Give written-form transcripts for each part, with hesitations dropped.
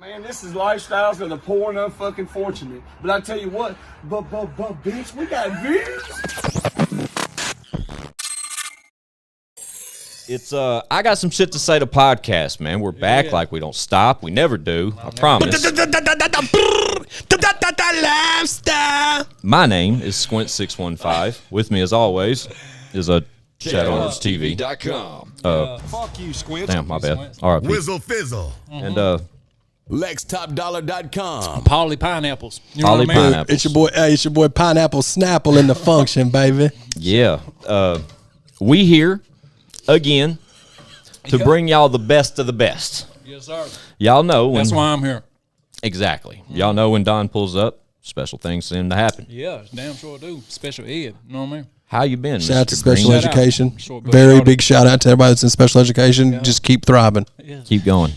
Man, this is lifestyles of the poor and unfucking fortunate. But I tell you what, but bitch, we got views. It's I got some shit to say to podcast, man. We're back like we don't stop. We never do. I promise. My name is Squint615. With me, as always, is a ChadArmesTV.com. Fuck you, Squint. Damn, my bad. All right, Whizzle fizzle. And Lex Topdollar.com. Polly Pineapples. You know Polly what I mean? Pineapples. It's your boy Pineapple Snapple in the function, baby. Yeah. We here again to bring y'all the best of the best. Yes, sir. Y'all know when, That's why I'm here. exactly. Y'all know when Don pulls up, special things seem to happen. Yeah, damn sure I do. Special ed. You know what I mean? How you been? Shout out to Mr. special Green? education. Short but Very short. big shout out to everybody that's in special education. Yeah. Just keep thriving. Keep going.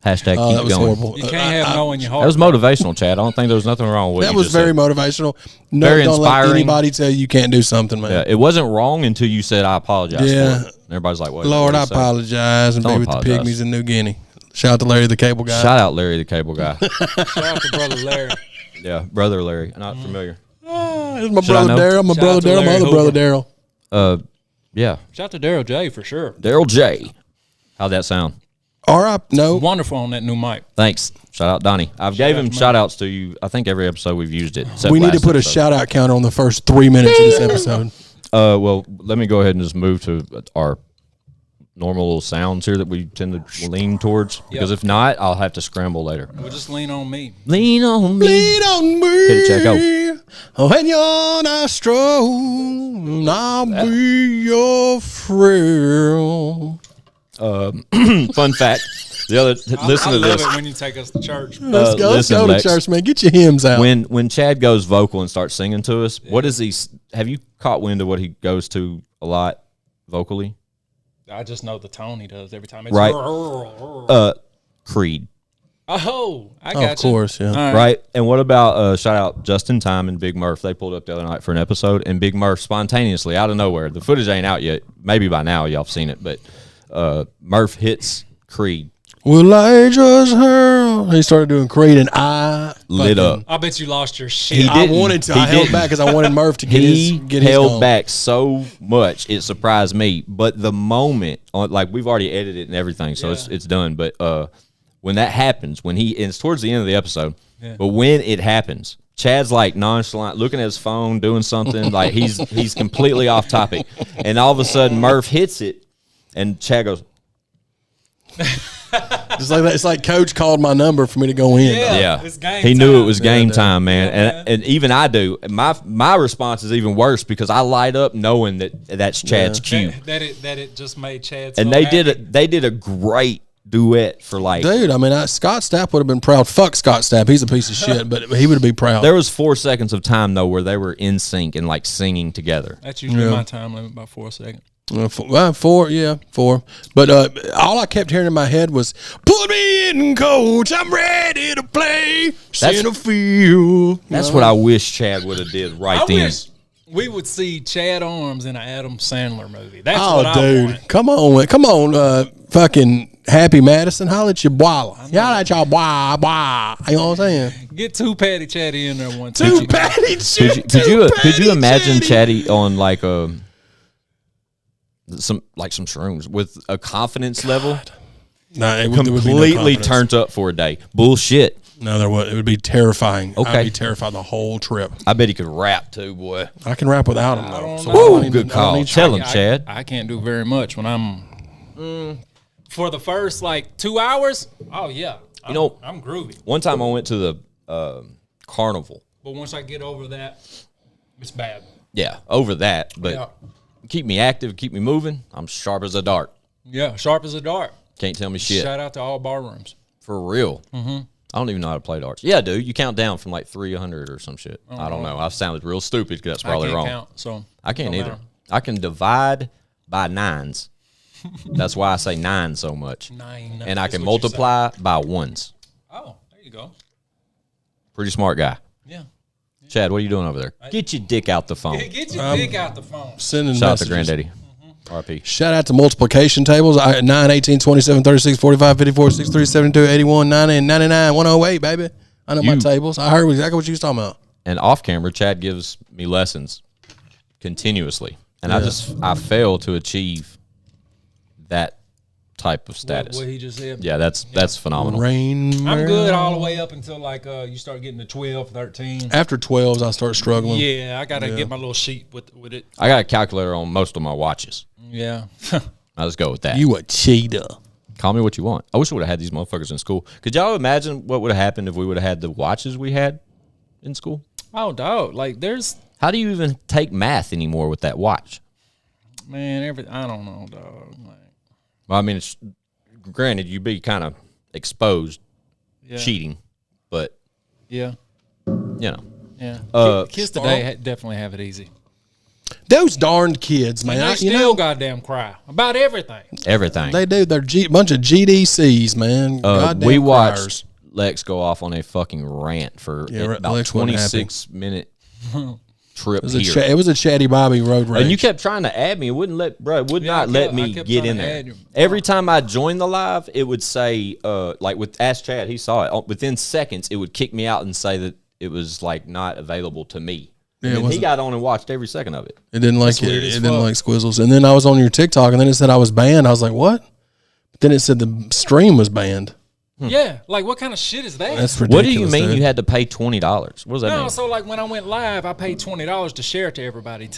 Hashtag Oh, keep that was going. horrible. You can't have no in your heart. That was motivational, Chad. I don't think there was nothing wrong with That you was just very said. motivational. No, Very don't let inspiring. anybody tell you can't do something, man. Yeah, it wasn't wrong until you said I apologize Yeah. for it. And everybody's like, what? Lord, what I do you say? apologize and Don't be with apologize. the pygmies in New Guinea. Shout out to Larry the Cable Guy. Shout out Larry the Cable Guy. Shout out to brother Larry. Yeah, brother Larry. Not familiar. It's my Should I brother know? Daryl, my Shout brother out to Daryl, my Larry other brother Daryl. Yeah, Shout out to Daryl J for sure. Daryl J. How'd that sound? All right, no. Wonderful on that new mic. Thanks. Shout out Donnie. I've gave out him to shout outs to you. I think every episode we've used it. except We need to last put a episode. shout out counter on the first 3 minutes of this episode. Well, let me go ahead and just move to our normal little sounds here that we tend to lean towards. Because if not, I'll have to scramble later. We'll just lean on me. Lean on me. Lean on me. Hit it, Check, go. When you're not strong, I'll be your friend. Fun fact. The other listen I to love this. it when you take us to church. Let's go listen, to Lex. church, man. Get your hymns out. When Chad goes vocal and starts singing to us, what is he? Have you caught wind of what he goes to a lot vocally? I just know the tone he does every time. It's Right. Creed. Oh, I got of course, yeah. All right. Right. And what about shout out Justin Time and Big Murph? They pulled up the other night for an episode, and Big Murph spontaneously out of nowhere. The footage ain't out yet. Maybe by now y'all have seen it, but Murph hits Creed. Will I just hurl? He started doing Creed, and I Lit up. I bet you lost your shit. He I didn't. wanted to. He I held didn't. back because I wanted Murph to get He his held going. back so much it surprised me. But the moment, like we've already edited it and everything, so it's done. But when that happens, and it's towards the end of the episode, but when it happens, Chad's like nonchalant, looking at his phone, doing something like he's completely off topic, and all of a sudden Murph hits it, and Chad goes, Just like that. It's like Coach called my number for me to go in. Yeah. It's game he knew time. it was game time, man. Yeah, and even I do. My response is even worse because I light up knowing that's Chad's cue. That it just made Chad. And so happy. they did a great duet for like. Dude, I mean, Scott Stapp would have been proud. Fuck Scott Stapp. He's a piece of shit, but he would be proud. There was 4 seconds of time though where they were in sync and like singing together. That's usually my time limit, about 4 seconds. Four. But all I kept hearing in my head was, "Put me in, coach. I'm ready to play center field." That's what I wish Chad would have did right I then. wish we would see Chad Arms in an Adam Sandler movie. That's Oh, what I dude, want. come on, fucking Happy Madison, holla at your boy. Y'all at y'all boy. You know what I'm saying? Get two Patty Chatty in there one Two time. patty. Could you imagine Chatty on like some shrooms with a confidence level No, it would be no completely confidence. turned up for a day? Bullshit. No, there would. It would be terrifying. Okay. I'd be terrified the whole trip. I bet he could rap too, boy. I can rap without him though. So Woo, I don't good need- I don't call. need- Tell him, Chad. I can't do very much when I'm for the first like 2 hours. Oh yeah, You know- I'm groovy. One time I went to the carnival. But once I get over that, it's bad. Yeah, over that, but Yeah, keep me active, keep me moving. I'm sharp as a dart. yeah, sharp as a dart. Can't tell me shit. Shout out to all bar rooms. For real. Mm-hmm. I don't even know how to play darts. Yeah, dude. You count down from like 300 or some shit. I don't know. I've sounded real stupid because that's probably I can't wrong. count, so I can't don't either. matter. I can divide by nines. That's why I say 9 so much. 9. And I That's can what you multiply by ones. say. Oh, there you go. Pretty smart guy. Yeah. Chad, what are you doing over there? Get your dick out the phone. Get your dick out the phone. Sending Shout out to messages. Granddaddy. RP. Shout out to multiplication tables. 9, 18, 27, 36, 45, 54, 63, 72, 81, 90, and 99, 108, baby. I know my tables. I heard exactly what you was talking about. And off camera, Chad gives me lessons continuously. And I fail to achieve that type of status. What he just said. Yeah, that's phenomenal. I'm good all the way up until like you start getting to 12, 13. After 12s, I start struggling. Yeah, I gotta get my little sheet with it. I got a calculator on most of my watches. Yeah. Now let's go with that. You a cheater. Call me what you want. I wish we would have had these motherfuckers in school. Could y'all imagine what would have happened if we would have had the watches we had in school? Oh, dog. Like, there's... How do you even take math anymore with that watch? Man, I don't know, dog. Like, Well, I mean, it's granted, you'd be kind of exposed cheating, but, yeah. you know. Yeah. Kids today definitely have it easy. Those darned kids, man. And they still goddamn cry about everything. Everything. They do. They're bunch of GDCs, man. Goddamn we watched criers. Lex go off on a fucking rant for about Lex wasn't 26-minute trip here. It was a Chatty Bobby road rage. And you kept trying to add me. It wouldn't let, bro. It would not let me get in there. Every time I joined the live, it would say, like with Ask Chad, he saw it. Within seconds, it would kick me out and say that it was like not available to me. Yeah, and he got on and watched every second of it. It didn't like it. It didn't like Squizzles. And then I was on your TikTok, and then it said I was banned. I was like, what? But then it said the stream was banned. Yeah, like what kind of shit is that? That's ridiculous. What do you mean you had to pay $20? What does that mean? No, so like when I went live, I paid $20 to share it to everybody.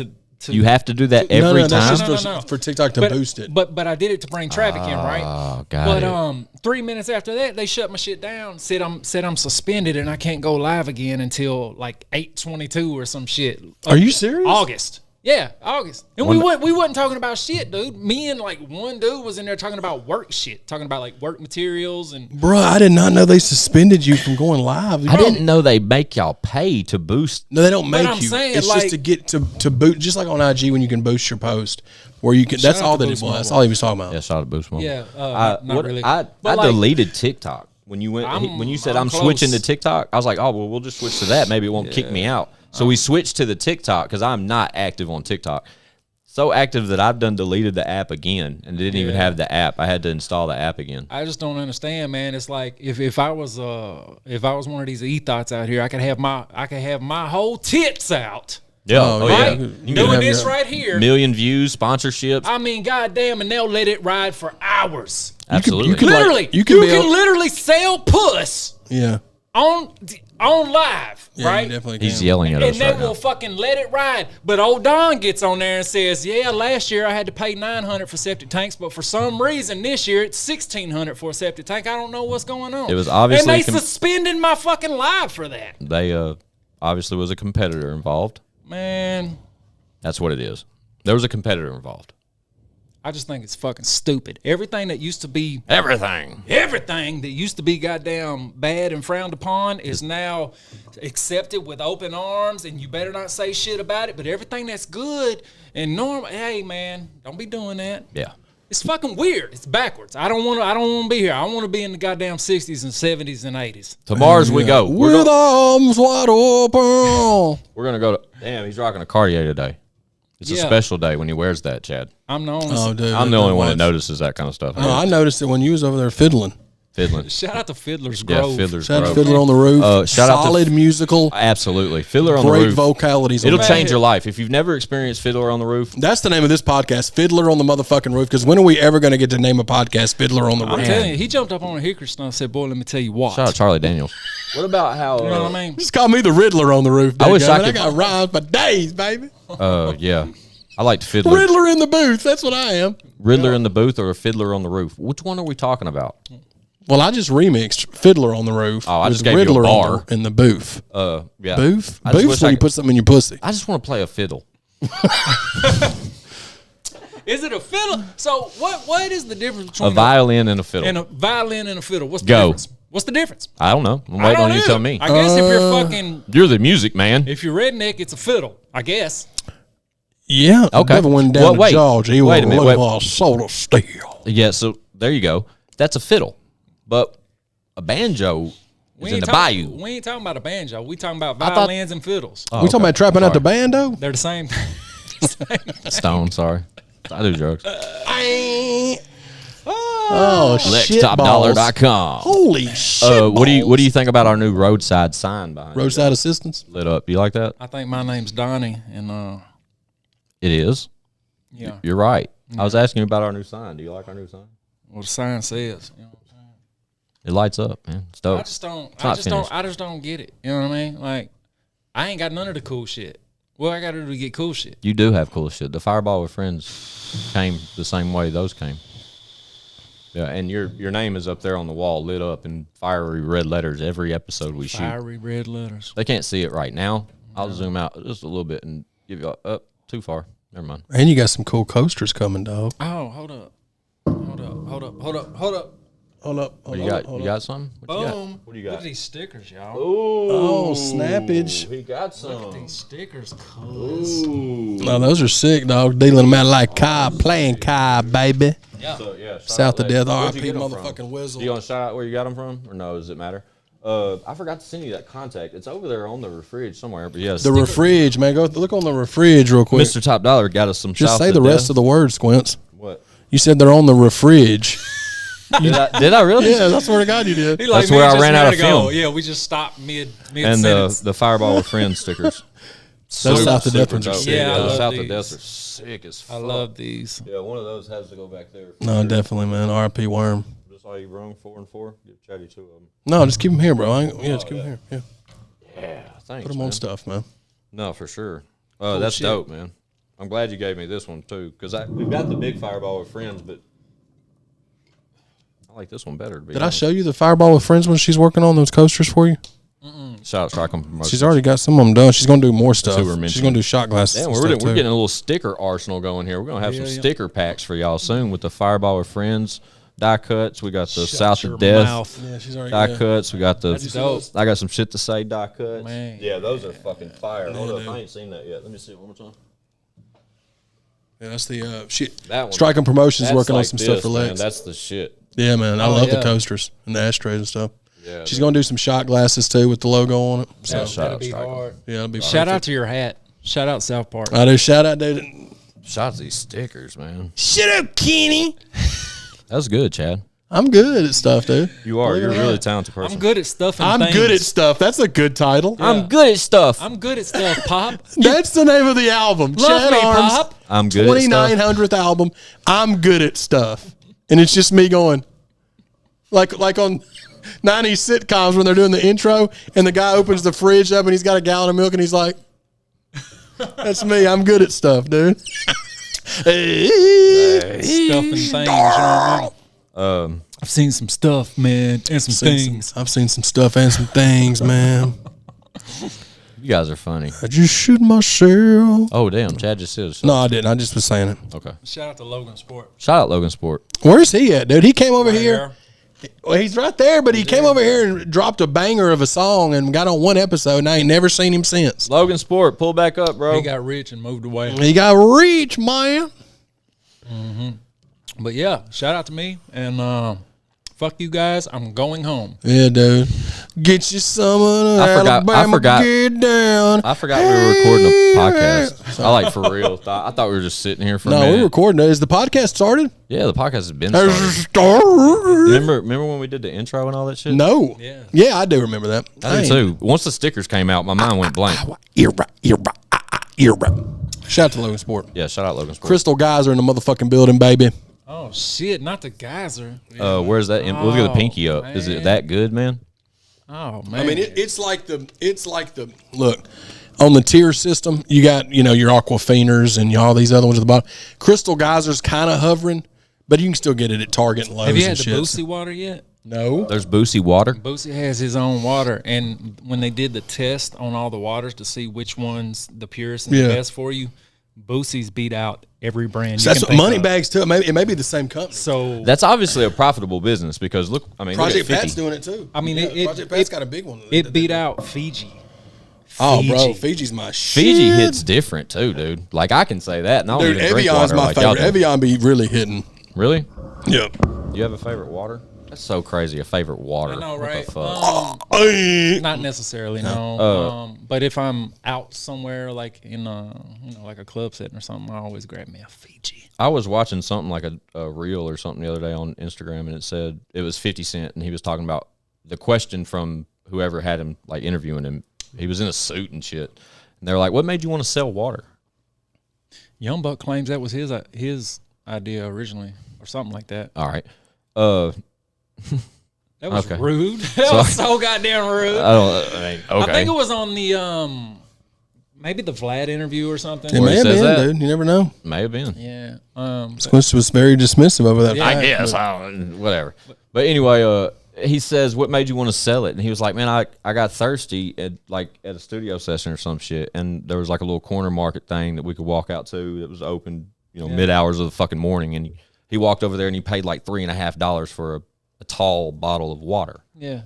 You have to do that every time? That's just for TikTok to boost it. But I did it to bring traffic in, right? Oh, got it. 3 minutes after that, they shut my shit down. Said I'm suspended and I can't go live again until like 8/22 or some shit. Are you serious? August. Yeah, August. And we wasn't talking about shit, dude. Me and like one dude was in there talking about work shit, talking about like work materials and. Bruh, I did not know they suspended you from going live. I didn't know they make y'all pay to boost. No, they don't make you. Saying, it's just to get to boot, just like on IG when you can boost your post, where you can. That's all that it was. That's all he was talking about. Yeah, shout out to Boost Mobile. Yeah, not really. I deleted TikTok when you went when you said I'm switching to TikTok. I was like, oh well, we'll just switch to that. Maybe it won't kick me out. So we switched to the TikTok because I'm not active on TikTok. So active that I've deleted the app again and didn't even have the app. I had to install the app again. I just don't understand, man. It's like if I was one of these e-thoughts out here, I could have my whole tits out. Yeah, right? Yeah. Doing this right here. Million views, sponsorships. I mean, goddamn, and they'll let it ride for hours. Absolutely. You can literally sell puss. Yeah. On live, yeah, right? Definitely He's yelling at us and they will fucking let it ride. But old Don gets on there and says, yeah, last year I had to pay $900 for septic tanks, but for some reason this year it's $1,600 for a septic tank. I don't know what's going on. It was obviously... And they suspended my fucking live for that. They obviously was a competitor involved. Man. That's what it is. There was a competitor involved. I just think it's fucking stupid. Everything that used to be... Everything that used to be goddamn bad and frowned upon is now accepted with open arms, and you better not say shit about it. But everything that's good and normal, hey, man, don't be doing that. Yeah. It's fucking weird. It's backwards. I don't want to be here. I want to be in the goddamn 60s and 70s and 80s. To Mars we go. With arms wide open. We're going to go to... Damn, he's rocking a Cartier today. It's a special day when he wears that, Chad. I'm the only I'm the only one that notices that kind of stuff. No, I noticed it when you was over there fiddling. Shout out to Fiddler's Grove. Yeah, Fiddler's Shout out Grove. to Fiddler on the Roof. Shout out to Solid musical. Absolutely. Fiddler on the Great Roof. vocalities. It'll change your life. If you've never experienced Fiddler on the Roof. That's the name of this podcast, Fiddler on the motherfucking Roof, because when are we ever going to get to name a podcast Fiddler on the Roof? I'm telling you, he jumped up on a hickory stuff and said, boy, let me tell you what. Shout out Charlie Daniels. What about how... You know what I mean? Just call me the Riddler on the Roof. I wish I could... I got rhymes for days, baby. Yeah. I liked Fiddler. Riddler in the booth. That's what I am. Riddler in the booth or a Fiddler on the Roof? Which one are we talking about? Well, I just remixed Fiddler on the Roof. Oh, I just with gave you a Riddler bar. in the booth. Yeah. Booth? I just Booth's when you put something in your pussy. I just want to play a fiddle. Is it a fiddle? So what is the difference between a violin and a fiddle? And a violin and a fiddle. What's the difference? What's the difference? I don't know. I'm waiting on you to tell me. I guess if you're fucking... You're the music man. If you're redneck, it's a fiddle, I guess. Yeah. Okay. Never went down to Georgia. He wait a minute. Wait. Soda steel. Yeah, so there you go. That's a fiddle. But a banjo is in the bayou. We ain't talking about a banjo. We talking about violins and fiddles. We talking about trapping out the bando? They're the same thing. Stone, sorry. I do drugs. Oh, shit. LexTopdollar.com. Holy shit. What do you think about our new roadside sign behind Roadside assistance? lit up? You like that? I think my name's Donnie, and It is. yeah, You're right. I was asking you about our new sign. Do you like our new sign? what the sign says. You know what I'm saying? It lights up, man. It's dope. I just don't. It's not I just don't get it. You know what I mean? Like, I ain't got none of the cool shit. What I got to do to get cool shit? You do have cool shit. The Fireball with Friends came the same way those came. Yeah, and your name is up there on the wall, lit up in fiery red letters every episode we shoot. Fiery red letters. They can't see it right now. I'll zoom out just a little bit and give you up too far. Never mind. And you got some cool coasters coming, dog. Oh, hold up. Hold up. What you got? You got something? What you got? Boom. What do you got? Look at these stickers, y'all. Oh, snappage. He got some. Look at these stickers, cuz. No, those are sick, dog. Dealing them out like Kai, playing Kai, baby. Yeah. So, yeah, South of Death, Where'd you R.I.P. get 'em from? motherfucking Whizzle. Do you want to shout out where you got them from, or no? Does it matter? I forgot to send you that contact. It's over there on the fridge somewhere. But yes, The fridge, man. Go look on the fridge real quick. Mr. Top Dollar got us some. Just South say to the rest Death. of the words, Squints. What? You said they're on the fridge. Did I really? Yeah, that's swear to God you did. He like That's me where I just a ran out minute of ago. film. Yeah, we just stopped mid And sentence. the Fireball with Friends stickers. Those South to Death Super ones are dope. sick. Yeah, I those love South to these. Death are sick as fuck. I love these. Yeah, one of those has to go back there. No, definitely, man. R.I.P. Worm. Just all you brung 4 and 4. Give Chatty 2 of them. No, just keep them here, bro. Just keep them here. Yeah. Yeah, thanks. Put them on stuff, man. No, for sure. That's shit. dope, man. I'm glad you gave me this one too, because we've got the big Fireball with Friends, but I like this one better. Did I show you the Fireball with Friends when she's working on those coasters for you? Shout out Strike on Promotions. She's already got some of them done. She's going to do more stuff. who we're She's mentioning. going to do shot glasses. Damn, and we're stuff, too. getting a little sticker arsenal going here. We're gonna have some sticker packs for y'all soon with the Fireball with Friends die cuts. We got the South your of Death mouth. Yeah, she's already die cuts. We got the. That's dope. I got some shit to say die cuts. Man. Yeah, those are fucking fire. Hold up, I ain't seen that yet. Let me see it one more time. Yeah, that's the shit. That one. Striking Promotions That's working on like some this, stuff for man. Lex. That's the shit. Yeah, man. I love the yeah. coasters and the ashtrays and stuff. Yeah, She's going to do some shot glasses too with the logo on it. So Yeah, shout That'll out be Strike. hard. yeah, it'll be Shout out perfect. to your hat. Shout out South Park. I do. Shout out, dude. Shout out to these stickers, man. Shut up, Kenny. That's good, Chad. I'm good at stuff, dude. You are. Believe it You're a or really not. talented person. I'm good at stuff and I'm things. good at stuff. That's a good title. I'm good at stuff. I'm good at stuff, Pop. That's the name of the album. Love me, Arms, Pop. I'm good at stuff. 2900th album. I'm good at stuff. And it's just me going, like on 90s sitcoms when they're doing the intro and the guy opens the fridge up and he's got a gallon of milk and he's like, that's me. I'm good at stuff, dude. Stuff and things. You know what I mean? I've seen some stuff, man, and some things. I've seen some stuff and some things, man. You guys are funny. I just shoot myself. Oh, damn. Chad just said so. No, I didn't. I just was saying it. Okay. Shout out to Logan Sport. Shout out Logan Sport. Where's he at, dude? He came over Right here. here. Well, he's right there, but he came over here and dropped a banger of a song and got on one episode, and I ain't never seen him since. Logan Sport, pull back up, bro. He got rich and moved away. He got reach, man. But yeah, shout out to me and fuck you guys. I'm going home. Yeah, dude. Get you some of the Alabama. forgot. Get down. I forgot we were recording a podcast. I like for real. I thought we were just sitting here for a No, minute. we're recording. Is the podcast started? Yeah, the podcast has been started. Remember when we did the intro and all that shit? No. Yeah. Yeah, I do remember that. I do too. Once the stickers came out, my mind went blank. Shout out to Logan Sport. Yeah, shout out Logan Sport. Crystal Geyser in the motherfucking building, baby. Oh shit, not the geyser. Where's that? Look at the pinky up. man. Is it that good, man? Oh man. I mean, it's like the look on the tier system. You got your Aquafiners and all these other ones at the bottom. Crystal Geyser's kind of hovering, but you can still get it at Target and Lowe's. have you had and the shit. Boosie water yet? No. There's Boosie water. Boosie has his own water, and when they did the test on all the waters to see which one's the purest and Yeah. the best for you, Boosie's beat out every brand. So you that's can what think of. Moneybags too. It may be the same company. So That's obviously a profitable business because look, I mean, Project look at Pat's 50. doing it too. I mean, Project Pat's got a big one. it beat out Fiji. Oh, bro, Fiji. Fiji's my shit. Fiji hits different too, dude. Like I can say that. And I don't Dude, even drink Evian's water my like y'all favorite. do. Evian be really hitting. Really? Yep. You have a favorite water? That's so crazy. A favorite water. I know, What right? the fuck? Not necessarily, no. But if I'm out somewhere, like in like a club setting or something, I always grab me a Fiji. I was watching something like a reel or something the other day on Instagram, and it said it was 50 Cent, and he was talking about the question from whoever had him like interviewing him. He was in a suit and shit, and they were like, "What made you want to sell water?" Young Buck claims that was his idea originally, or something like that. All right. That was Okay. rude. That was so goddamn rude. Okay. I think it was on the maybe the Vlad interview or something. It Where may he have says been, that. dude. You never know. May have been. Yeah. Squinch was very dismissive over that. Yeah. I fact, guess. but- Whatever. But anyway, he says, "What made you want to sell it?" And he was like, "Man, I got thirsty at a studio session or some shit, and there was like a little corner market thing that we could walk out to that was open, mid hours of the fucking morning." And he walked over there and he paid like $3.50 for a tall bottle of water. Yeah. And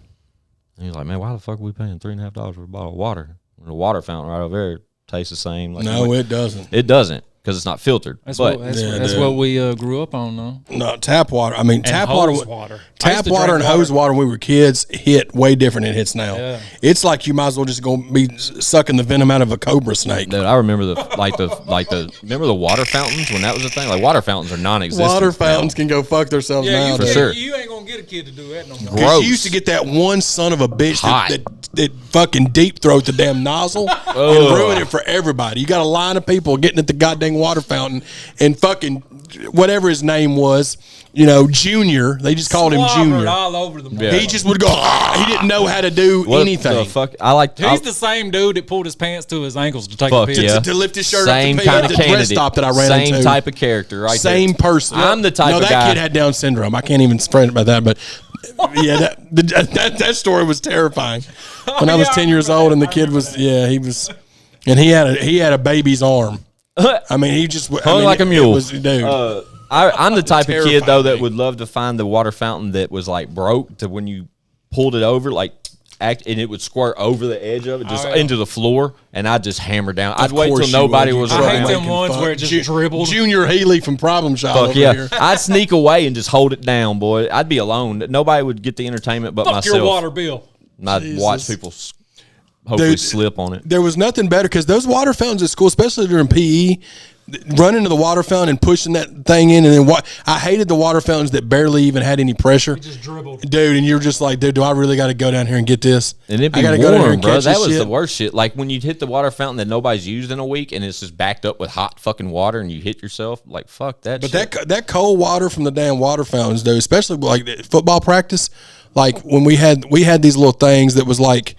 he was like, "Man, why the fuck are we paying $3.50 for a bottle of water? The water fountain right over there tastes the same." Like, No, it doesn't. it doesn't because it's not filtered. That's but what we grew up on, though. No, tap water. I mean, tap water. hose water. I used Tap to water drink and hose water when we were kids hit way different than it hits now. Yeah. It's like you might as well just go be sucking the venom out of a cobra snake. dude, I remember remember the water fountains when that was a thing. Like water fountains are non-existent. Water now. fountains can go fuck themselves now. For dude. sure. You ain't gonna get a kid to do that no more. Gross. 'Cause you used to get that one son of a bitch Hot. that fucking deep throat the damn nozzle and ruin it for everybody. You got a line of people getting at the goddamn water fountain and fucking whatever his name was, Junior. They just called him Slobbered Junior. all over the Yeah. He just would go. He didn't know how to do What anything. the fuck? I like. He's the same dude that pulled his pants to his ankles to take a Fuck picture. yeah. To lift his shirt Same up to pee kind at of the dress candidate. stop that I ran Same into. type of character, right? Same there. person. I'm the type no, of that guy. kid had Down syndrome. I can't even spread about that, but yeah, that story was terrifying. When I was 10 years old, and the kid was, he was, and he had a baby's arm. I mean, he just Hung like a mule. It was, dude. I'm the type of kid Terrifying though that thing. would love to find the water fountain that was like broke to when you pulled it over, and it would squirt over the edge of it, just into the floor, and I'd just hammer down. I'd wait course till you nobody would. was You I hate around. them ones where it just dribbled. Junior Healy from Problem Child Fuck over yeah! here. I'd sneak away and just hold it down, boy. I'd be alone. Nobody would get the entertainment but Fuck myself. your water bill. And I'd watch people hopefully Dude, slip on it. There was nothing better because those water fountains at school, especially during PE, running to the water fountain and pushing that thing in, and then I hated the water fountains that barely even had any pressure. Just dribbled. Dude, and you're just like, dude, do I really got to go down here and get this? And it'd be I gotta warm, go down here and bro. catch That this was shit. the worst shit. Like when you hit the water fountain that nobody's used in a week, and it's just backed up with hot fucking water, and you hit yourself. Like fuck that. But shit. that cold water from the damn water fountains, dude, especially like football practice, like when we had these little things that was like.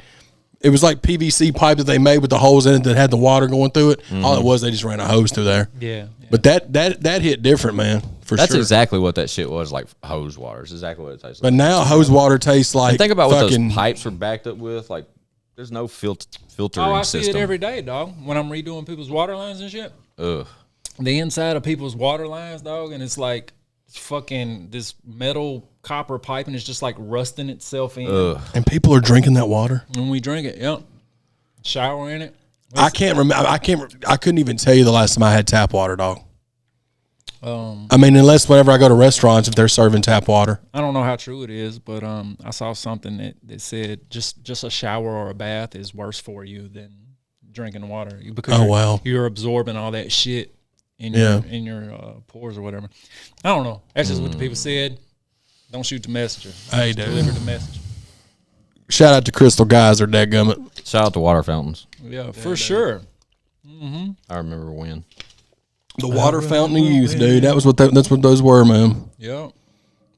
It was like PVC pipe that they made with the holes in it that had the water going through it. All it was, they just ran a hose through there. Yeah. But that hit different, man, for That's sure. exactly what that shit was, like hose water. It's exactly what it tastes But like. now hose water tastes like And think about what fucking, those pipes are backed up with. Like, there's no filtering Oh, I see system. it every day, dog. When I'm redoing people's water lines and shit. Ugh. The inside of people's water lines, dog, and it's like fucking this metal copper pipe, and it's just like rusting itself in. and people are drinking that water. When we drink it, yep. Shower in it. I can't remember. I couldn't even tell you the last time I had tap water, dog. I mean, unless whenever I go to restaurants, if they're serving tap water. I don't know how true it is, but I saw something that said just a shower or a bath is worse for you than drinking water because you're absorbing all that shit in your pores or whatever. I don't know. That's just what the people said. Don't shoot the messenger. Hey, Just dude. deliver the message. Shout out to Crystal Geyser, dadgummit. Shout out to water fountains. Yeah, for sure. I remember when. The water fountain of youth, dude. That's what those were, man. Yep.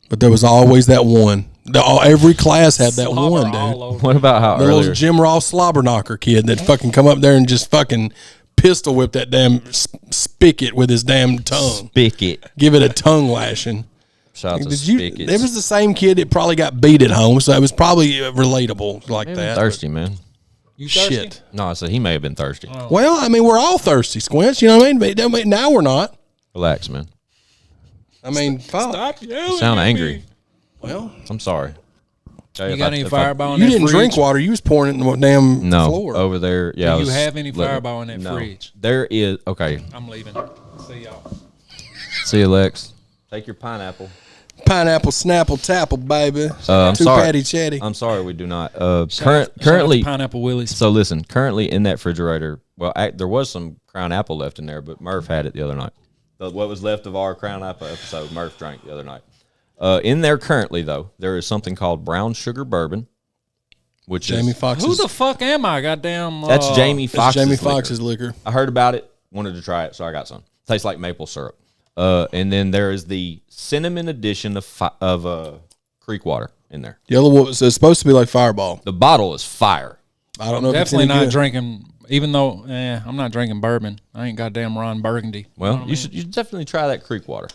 But there was always that one. Every class had that Slobber one, dude. all over. What about how The earlier? little Jim Ross slobber knocker kid that fucking come up there and just fucking pistol whip that damn spigot with his damn tongue. Spigot. Give it a tongue lashing. Shout out to Did you? spigots. It was the same kid that probably got beat at home, so it was probably relatable like that. thirsty, man. You thirsty? Shit. No, I said he may have been thirsty. Well, I mean, we're all thirsty, Squinch. You know what I mean? But it don't mean- now we're not. Relax, man. I mean, fuck. Stop yelling. You sound at angry. me. Well, I'm sorry. You got any fireball in you that didn't fridge? drink water. You was pouring it in the damn No, floor. over there. Yeah. Do you have any fireball in that No. fridge? There is. Okay. I'm leaving. See y'all. See you, Lex. Take your pineapple. Pineapple, Snapple, Tapple, baby. I'm Two sorry. patty chatty. I'm sorry, we do not. Shout out Currently, to Pineapple Willies. so listen, currently in that refrigerator, well, there was some Crown Apple left in there, but Murph had it the other night. What was left of our Crown Apple episode, Murph drank the other night. In there currently, though, there is something called brown sugar bourbon, which Jamie is Foxx's. Who the fuck am I? Goddamn. that's Jamie It's Foxx's Jamie liquor. Foxx's liquor. I heard about it, wanted to try it, so I got some. Tastes like maple syrup. And then there is the cinnamon edition of Creek water in there. Yellow. So it's supposed to be like Fireball. The bottle is fire. I don't know. if it's Definitely any not good. drinking. Even though, I'm not drinking bourbon. I ain't goddamn Ron Burgundy. Well, you should definitely try that Creek water.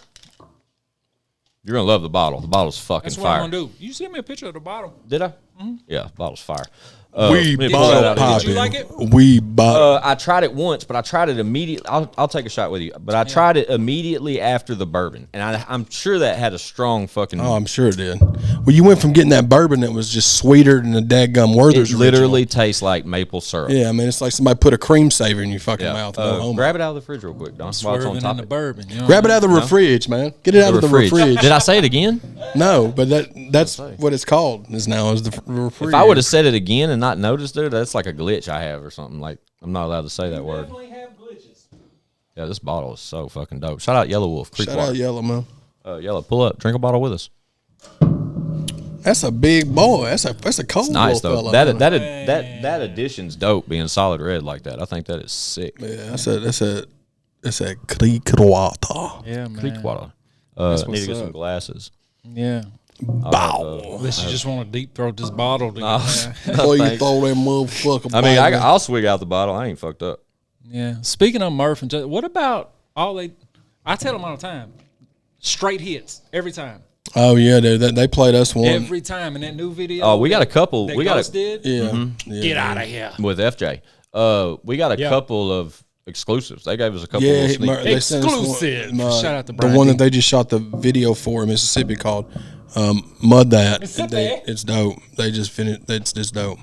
You're gonna love the bottle. The bottle's fucking That's what fire. I'm gonna do. You send me a picture of the bottle. Did I? Yeah, the bottle's fire. We let me pull that bottle out again. Did you like popping. We bottle. I tried it once, but I tried it immediately. I'll take a shot with you. But I tried it immediately after the bourbon, and I'm sure that had a strong fucking. Oh, I'm sure it did. Well, you went from getting that bourbon that was just sweeter than the dadgum Werther's it literally original. tastes like maple syrup. Yeah, I mean, it's like somebody put a cream saver in your fucking Yeah. mouth. And went home. Grab it out of the fridge real quick, Don. While it's on Swerving in the topic. bourbon. You know Grab what it I out of the fridge, man. Get it out of the fridge. Did I say it again? No, but that's what it's called is now is the refrigerator. If I would have said it again and not noticed it, that's like a glitch I have or something. Like I'm not allowed to say that word. Definitely have glitches. Yeah, this bottle is so fucking dope. Shout out Yellow Wolf Creek Shout water. out Yellow, man. Yellow, pull up, drink a bottle with us. That's a big boy. That's a cold Nice little though. fella. That addition's dope. Being solid red like that, I think that is sick. Yeah, that's a Creek water. Yeah, man. Creek water. That's Need what's to get some up. glasses. Yeah. Bow. Unless you just want to deep throat this bottle. To Before you Thanks. throw that motherfucker. I mean, baby. I'll swig out the bottle. I ain't fucked up. Yeah. Speaking of Murph and what about I tell them all the time, straight hits every time. Oh yeah, dude. They played us one. Every time in that new video. Oh, we got a couple. That We got Ghost a, did. Yeah. Get out of here. with FJ. We got a couple of exclusives. They gave us a couple Yeah, of sneak they sent us one- Exclusive. Shout out to the Brian one D. that they just shot the video for in Mississippi called Mud That. Mississippi. It's dope. They just finished. It's just dope.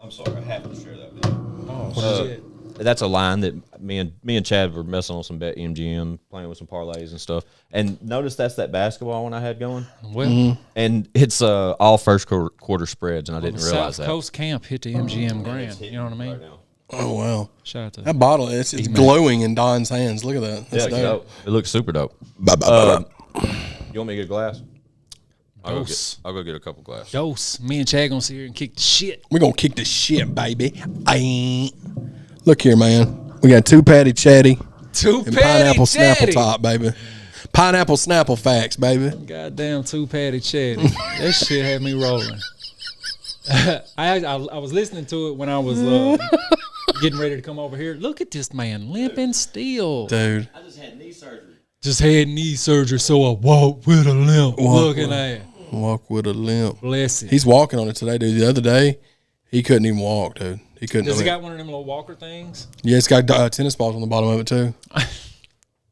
I'm sorry, I have to share that video. Oh, shit. That's a line that me and Chad were messing on some bet MGM, playing with some parlays and stuff. And notice that's that basketball one I had going. Well, And it's all first quarter spreads, and I didn't realize South that. Coast Camp hit the MGM Grand. You know what I mean? Right now. Oh wow, Shout out to that bottle it's glowing in Don's hands. Look at that. Yeah, That's it's dope. dope. It looks super dope. Ba, ba, ba, ba. You want me to get a glass? Dose. I'll go get a couple glasses. Dose. Me and Chad gonna sit here and kick the shit. We're gonna kick the shit, baby. Aye. Look here, man. We got two patty chatty Two and pineapple chatty. snapple top, baby. Pineapple snapple facts, baby. Goddamn two patty chatty. That shit had me rolling. I was listening to it when I was getting ready to come over here. Look at this man limping still. Dude. I just had knee surgery. Just had knee surgery, so I walk with a limp. Looking at Walk with a limp. bless it. He's walking on it today, dude. The other day, he couldn't even walk, dude. He couldn't. Does I he mean, got one of them little walker things? yeah, it's got tennis balls on the bottom of it too.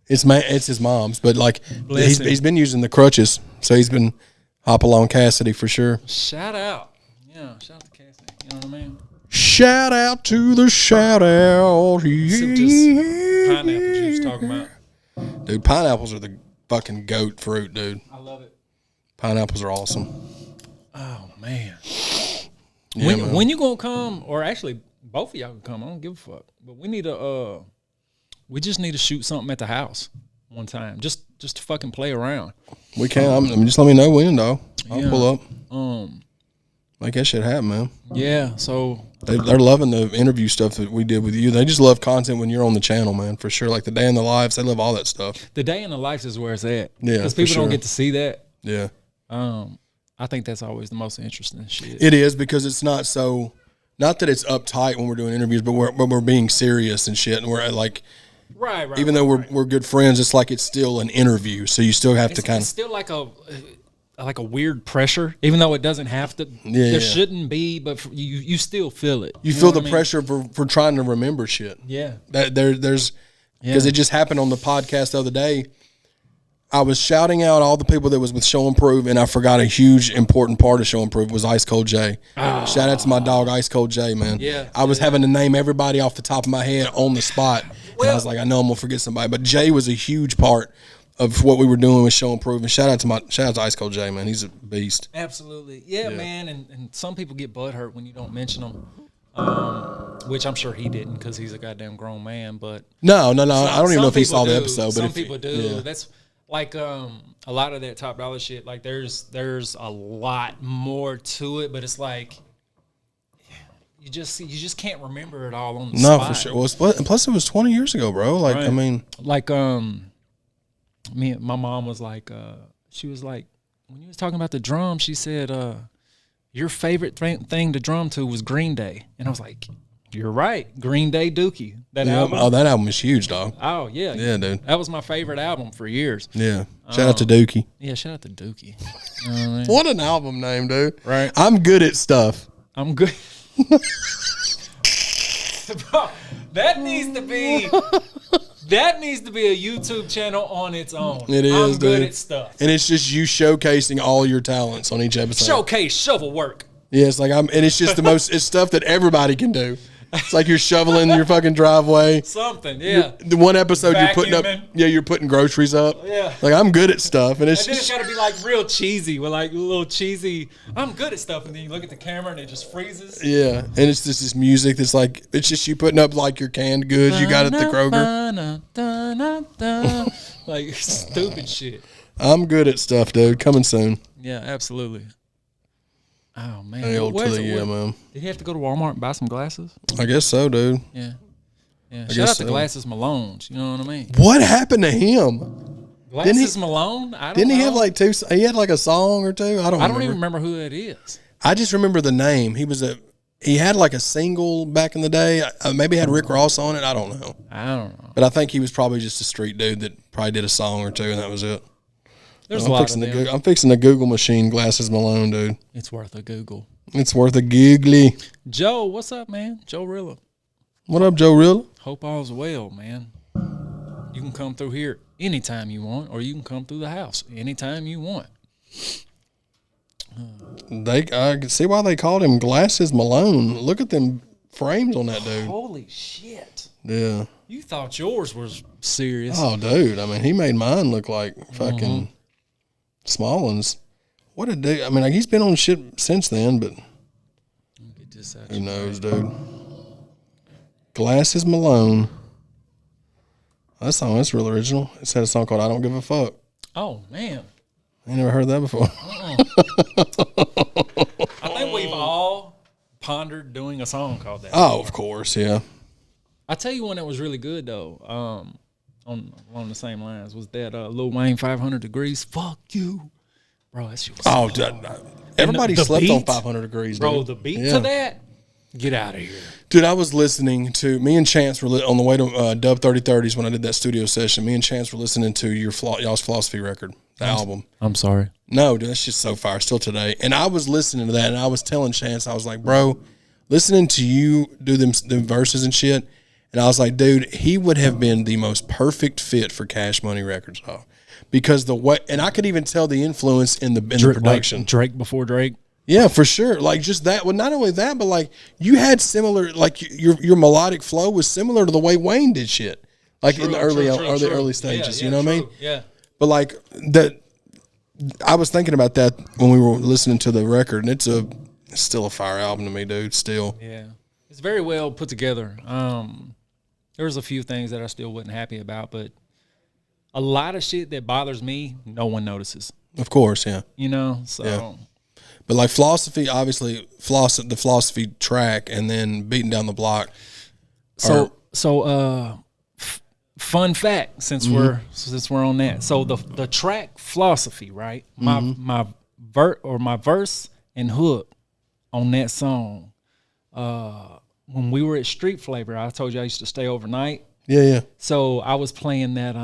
It's his mom's, but like Bless him. he's been using the crutches, so he's been hop along Cassidy for sure. Shout out. Yeah, shout out to Cassie. You know what I mean? Shout out to the shout out. Sip this pineapple juice talking about. Dude, pineapples are the fucking goat fruit, dude. I love it. Pineapples are awesome. Oh man. Yeah, man. When you gonna come, or actually both of y'all can come. I don't give a fuck. But we need to we just need to shoot something at the house one time. Just to fucking play around. We can. I mean, just let me know when, though. I'll Yeah. pull up. Make that shit happen, man. Yeah, so They're loving the interview stuff that we did with you. They just love content when you're on the channel, man, for sure. Like the day in the lives, they love all that stuff. the day in the life is where it's at. Yeah, Because for people sure. don't get to see that. Yeah, I think that's always the most interesting shit. it is because it's not so. Not that it's uptight when we're doing interviews, but we're being serious and shit, and we're like, right. even though we're good friends, it's like it's still an interview, so you still have to kind It's of. still like a weird pressure, even though it doesn't have to. Yeah. There shouldn't be, but you still feel it. You feel know the what I mean? pressure for trying to remember shit. Yeah. That there's because it just happened on the podcast the other day. I was shouting out all the people that was with Show and Prove, and I forgot a huge important part of Show and Prove was Ice Cold J. Shout out to my dog Ice Cold J, man. Yeah. I was having to name everybody off the top of my head on the spot, and I was like, I know I'm gonna forget somebody, but Jay was a huge part of what we were doing with Show and Prove. And shout out to Ice Cold J, man. He's a beast. Absolutely. Yeah, man. And some people get butthurt when you don't mention them, which I'm sure he didn't because he's a goddamn grown man. But no. I don't even know if he saw the episode. Some but people do. Yeah. That's like a lot of that Top Dollar shit. Like there's a lot more to it, but it's like you just can't remember it all on the spot. No, for sure. Well, and plus it was 20 years ago, bro. Like, right. I mean, like my mom was like, she was like, when you was talking about the drum, she said, your favorite thing to drum to was Green Day. And I was like, you're right. Green Day Dookie. That album. Oh, that album is huge, dog. Oh, yeah. Yeah, dude. That was my favorite album for years. Yeah. Shout out to Dookie. Yeah, shout out to Dookie. You know what I mean? What an album name, dude. Right. I'm good at stuff. I'm good. Bro, that needs to be a YouTube channel on its own. It is, I'm dude. good at stuff. And it's just you showcasing all your talents on each episode. Showcase shovel work. Yeah, it's like and it's just it's stuff that everybody can do. It's like you're shoveling your fucking driveway. Something, yeah. The one episode Vacuuming. you're putting groceries up. Yeah. Like I'm good at stuff, and then it's got to be like real cheesy, with like a little cheesy. I'm good at stuff, and then you look at the camera and it just freezes. Yeah, and it's just this music that's like it's just you putting up like your canned goods you got at the Kroger. Like stupid shit. I'm good at stuff, dude. Coming soon. Yeah, absolutely. Oh man, man. Did he have to go to Walmart and buy some glasses? I guess so, dude. Yeah. Shout out to Glasses Malone's. You know what I mean? What happened to him? Glasses Malone? I don't know. Didn't he have like two? He had like a song or two. I don't even remember who that is. I just remember the name. He had like a single back in the day. Maybe had Rick Ross on it. I don't know. But I think he was probably just a street dude that probably did a song or two, and that was it. There's a lot of them. I'm fixing the Google machine, Glasses Malone, dude. It's worth a Google. It's worth a googly. Joe, what's up, man? Joe Rilla. What up, Joe Rilla? Hope all's well, man. You can come through here anytime you want, or you can come through the house anytime you want. I can see why they called him Glasses Malone. Look at them frames on that dude. Holy shit. Yeah. You thought yours was serious. Oh, dude. I mean, he made mine look like fucking small ones. What a dude. I mean, like, he's been on shit since then, but who knows, dude. Glasses Malone. That song is real original. It's had a song called I Don't Give a Fuck. Oh, man. I ain't never heard that before. I think we've all pondered doing a song called that. Oh, of course, yeah. I tell you one that was really good, though, along the same lines, was that Lil Wayne 500 Degrees. Fuck you. Bro, that shit was everybody slept beat, on 500 Degrees, dude. Bro, the beat to that, get out of here. Dude, I was listening to, me and Chance were on the way to Dub 3030s when I did that studio session. Me and Chance were listening to y'all's Philosophy record, the album. I'm sorry. No, dude, that's just so fire, still today. And I was listening to that, and I was telling Chance, I was like, bro, listening to you do the verses and shit, and I was like, dude, he would have been the most perfect fit for Cash Money Records, dog. Because the way, and I could even tell the influence in the production. Like Drake before Drake. Yeah, for sure. Like just that. Well, not only that, but like you had similar, like your melodic flow was similar to the way Wayne did shit. Like in the early stages. You know what I mean? Yeah. But like that, I was thinking about that when we were listening to the record, and it's still a fire album to me, dude. Still. Yeah, it's very well put together. There's a few things that I still wasn't happy about, but a lot of shit that bothers me, no one notices. Of course, yeah. You know, so. Yeah. But like Philosophy, obviously, the Philosophy track, and then Beating Down the Block. Fun fact, since we're on that. So the track Philosophy, right? My verse and hook on that song. When we were at Street Flavor, I told you I used to stay overnight. Yeah. So I was playing that.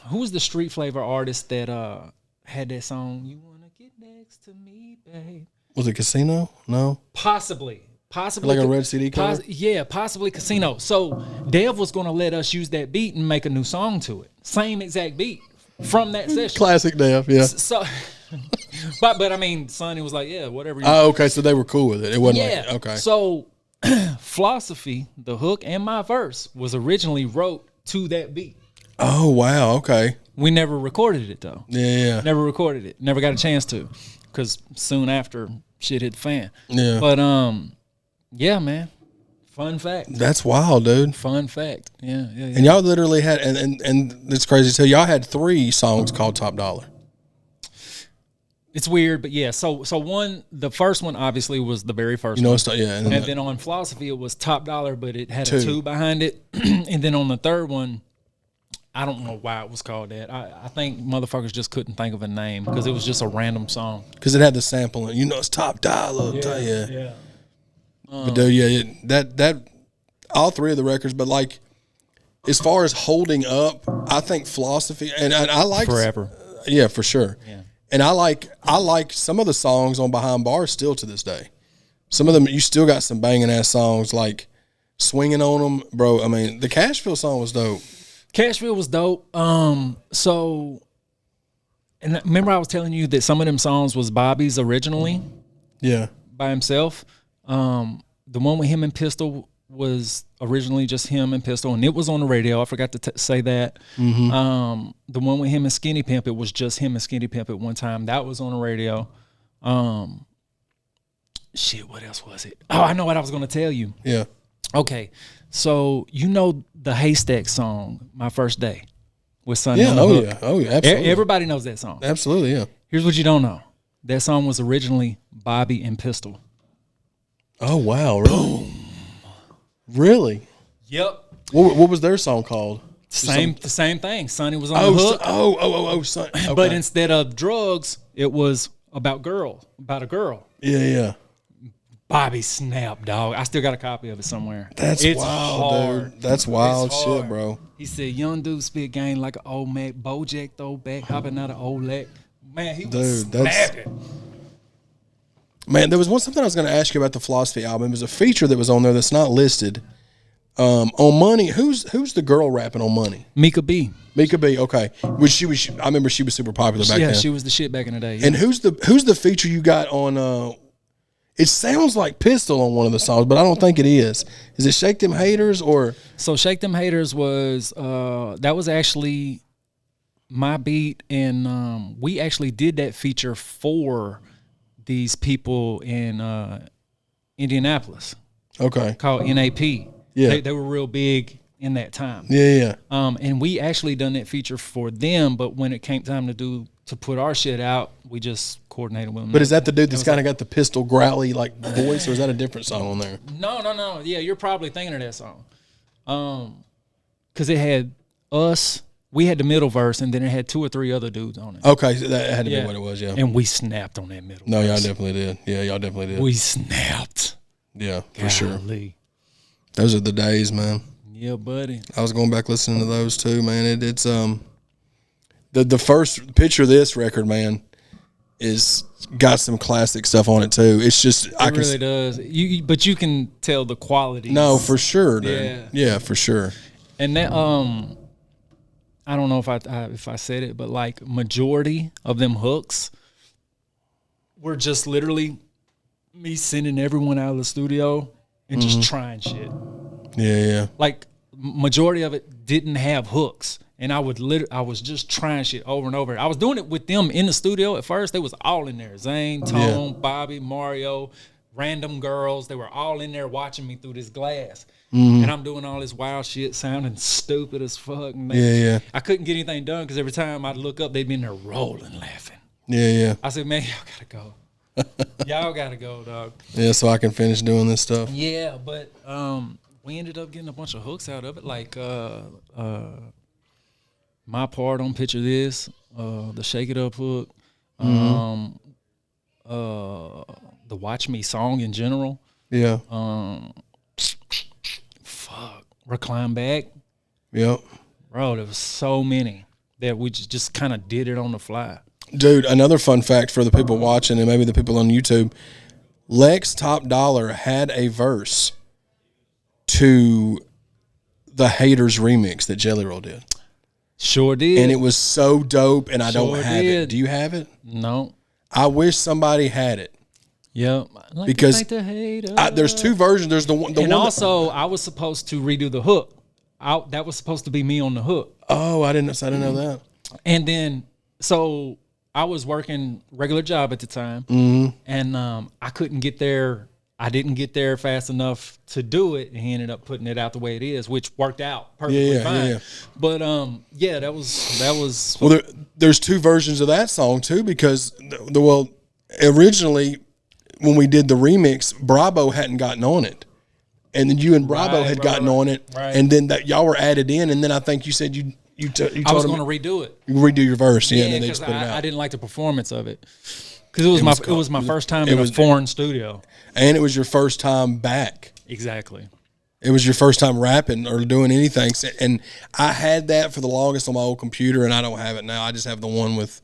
Who was the Street Flavor artist that had that song? You wanna get next to me, babe? Was it Casino? No. Possibly. Like a red CD cover? Yeah, possibly Casino. So Dev was going to let us use that beat and make a new song to it. Same exact beat from that session. Classic Dev, yeah. So, but I mean, Sonny was like, yeah, whatever. Okay, so they were cool with it. It wasn't like, okay. So Philosophy, the hook and my verse was originally wrote to that beat. Oh, wow, okay. We never recorded it though. Yeah. Never recorded it. Never got a chance to, because soon after shit hit the fan. Yeah. But yeah, man. Fun fact. That's wild, dude. Fun fact. Yeah. And y'all literally had, and it's crazy too. Y'all had 3 songs called Top Dollar. It's weird, but yeah. So the first one obviously was the very first. You know, one. it's yeah. And then on Philosophy it was Top Dollar, but it had a 2 behind it. And then on the third one, I don't know why it was called that. I think motherfuckers just couldn't think of a name because it was just a random song. Because it had the sample, and you know, it's Top Dollar. Yeah. But dude, yeah, that all 3 of the records, but like as far as holding up, I think Philosophy and I like Forever. Yeah, for sure. Yeah. And I like some of the songs on Behind Bars still to this day. Some of them you still got some banging ass songs like Swinging on Them, bro. I mean, the Cashville song was dope. Cashville was dope. So, and remember I was telling you that some of them songs was Bobby's originally. Yeah. By himself. The one with him and Pistol was originally just him and Pistol, and it was on the radio. I forgot to say that. Mm-hmm. The one with him and Skinny Pimp, it was just him and Skinny Pimp at one time. That was on the radio. Shit, what else was it? Oh, I know what I was going to tell you. Yeah. Okay, so you know the Haystack song, My First Day, with Sonny Yeah. on the hook. Oh yeah. Absolutely. Everybody knows that song. Absolutely. Yeah. Here's what you don't know. That song was originally Bobby and Pistol. Oh wow. Really? Really? Yep. What was their song called? The same thing. Sonny was on the hook. Son. Okay. But instead of drugs, it was about a girl. Yeah. Bobby snapped, dog. I still got a copy of it somewhere. It's wild, hard. dude. That's wild It's shit, hard. bro. He said, young dude spit game like an old Mac, Bojack throwback, hopping out of old Lex. Man, he was snapping. Man, there was something I was going to ask you about the Philosophy album. It was a feature that was on there that's not listed. On Money, who's the girl rapping on Money? Mika B. Mika B. Okay, I remember she was super popular back then. Yeah, she was the shit back in the day. Yeah. And who's the feature you got on? It sounds like Pistol on one of the songs, but I don't think it is. Is it Shake Them Haters or? So Shake Them Haters was that was actually my beat, and we actually did that feature for these people in Indianapolis. Okay. Called NAP. Yeah. They were real big in that time. Yeah. And we actually done that feature for them, but when it came time to put our shit out, we just coordinated with them. But is that the dude that's kind of got the Pistol growly like voice, or is that a different song on there? No. Yeah, you're probably thinking of that song. Because it had us. We had the middle verse, and then it had 2 or 3 other dudes on it. Okay, so that had to be what it was, yeah. And we snapped on that middle No, verse. y'all definitely did. Yeah, y'all definitely did. We snapped. Yeah, for sure. Golly. Those are the days, man. Yeah, buddy. I was going back listening to those too, man. It's the first picture of this record, man, is got some classic stuff on it too. It's just It really does. But you can tell the quality. No, for sure, dude. Yeah, for sure. And that I don't know if I said it, but like majority of them hooks were just literally me sending everyone out of the studio and just trying shit. Yeah. Like majority of it didn't have hooks, and I was just trying shit over and over. I was doing it with them in the studio at first. They was all in there: Zane, Tone, Bobby, Mario, random girls. They were all in there watching me through this glass. And I'm doing all this wild shit, sounding stupid as fuck. And I couldn't get anything done because every time I'd look up, they'd be in there rolling, laughing. Yeah. I said, man, y'all gotta go. Y'all gotta go, dog. Yeah, so I can finish doing this stuff. Yeah, but we ended up getting a bunch of hooks out of it, like my part on Picture This, the Shake It Up hook, the Watch Me song in general. Yeah. Recline Back. Yep. Bro, there was so many that we just kind of did it on the fly. Dude, another fun fact for the people watching and maybe the people on YouTube, Lex Topdollar had a verse to the Haters remix that Jelly Roll did. Sure did. And it was so dope, and I don't have did. it. Do you have it? No. I wish somebody had it. Yep. Like Because the hater. there's 2 versions. There's the one. And also, I was supposed to redo the hook. That was supposed to be me on the hook. Oh, I didn't know that. And then, so I was working regular job at the time, and I couldn't get there. I didn't get there fast enough to do it, and he ended up putting it out the way it is, which worked out perfectly fine. Yeah. But yeah, that was. Well, there's two versions of that song too, because originally when we did the remix, Bravo hadn't gotten on it, and then you and Bravo had gotten on it, and then that y'all were added in, and then I think you said you I was going to redo it. You redo your verse, yeah, and then they because just put it out. I didn't like the performance of it because it was my first time in a foreign studio, and it was your first time back. Exactly. It was your first time rapping or doing anything, and I had that for the longest on my old computer, and I don't have it now. I just have the one with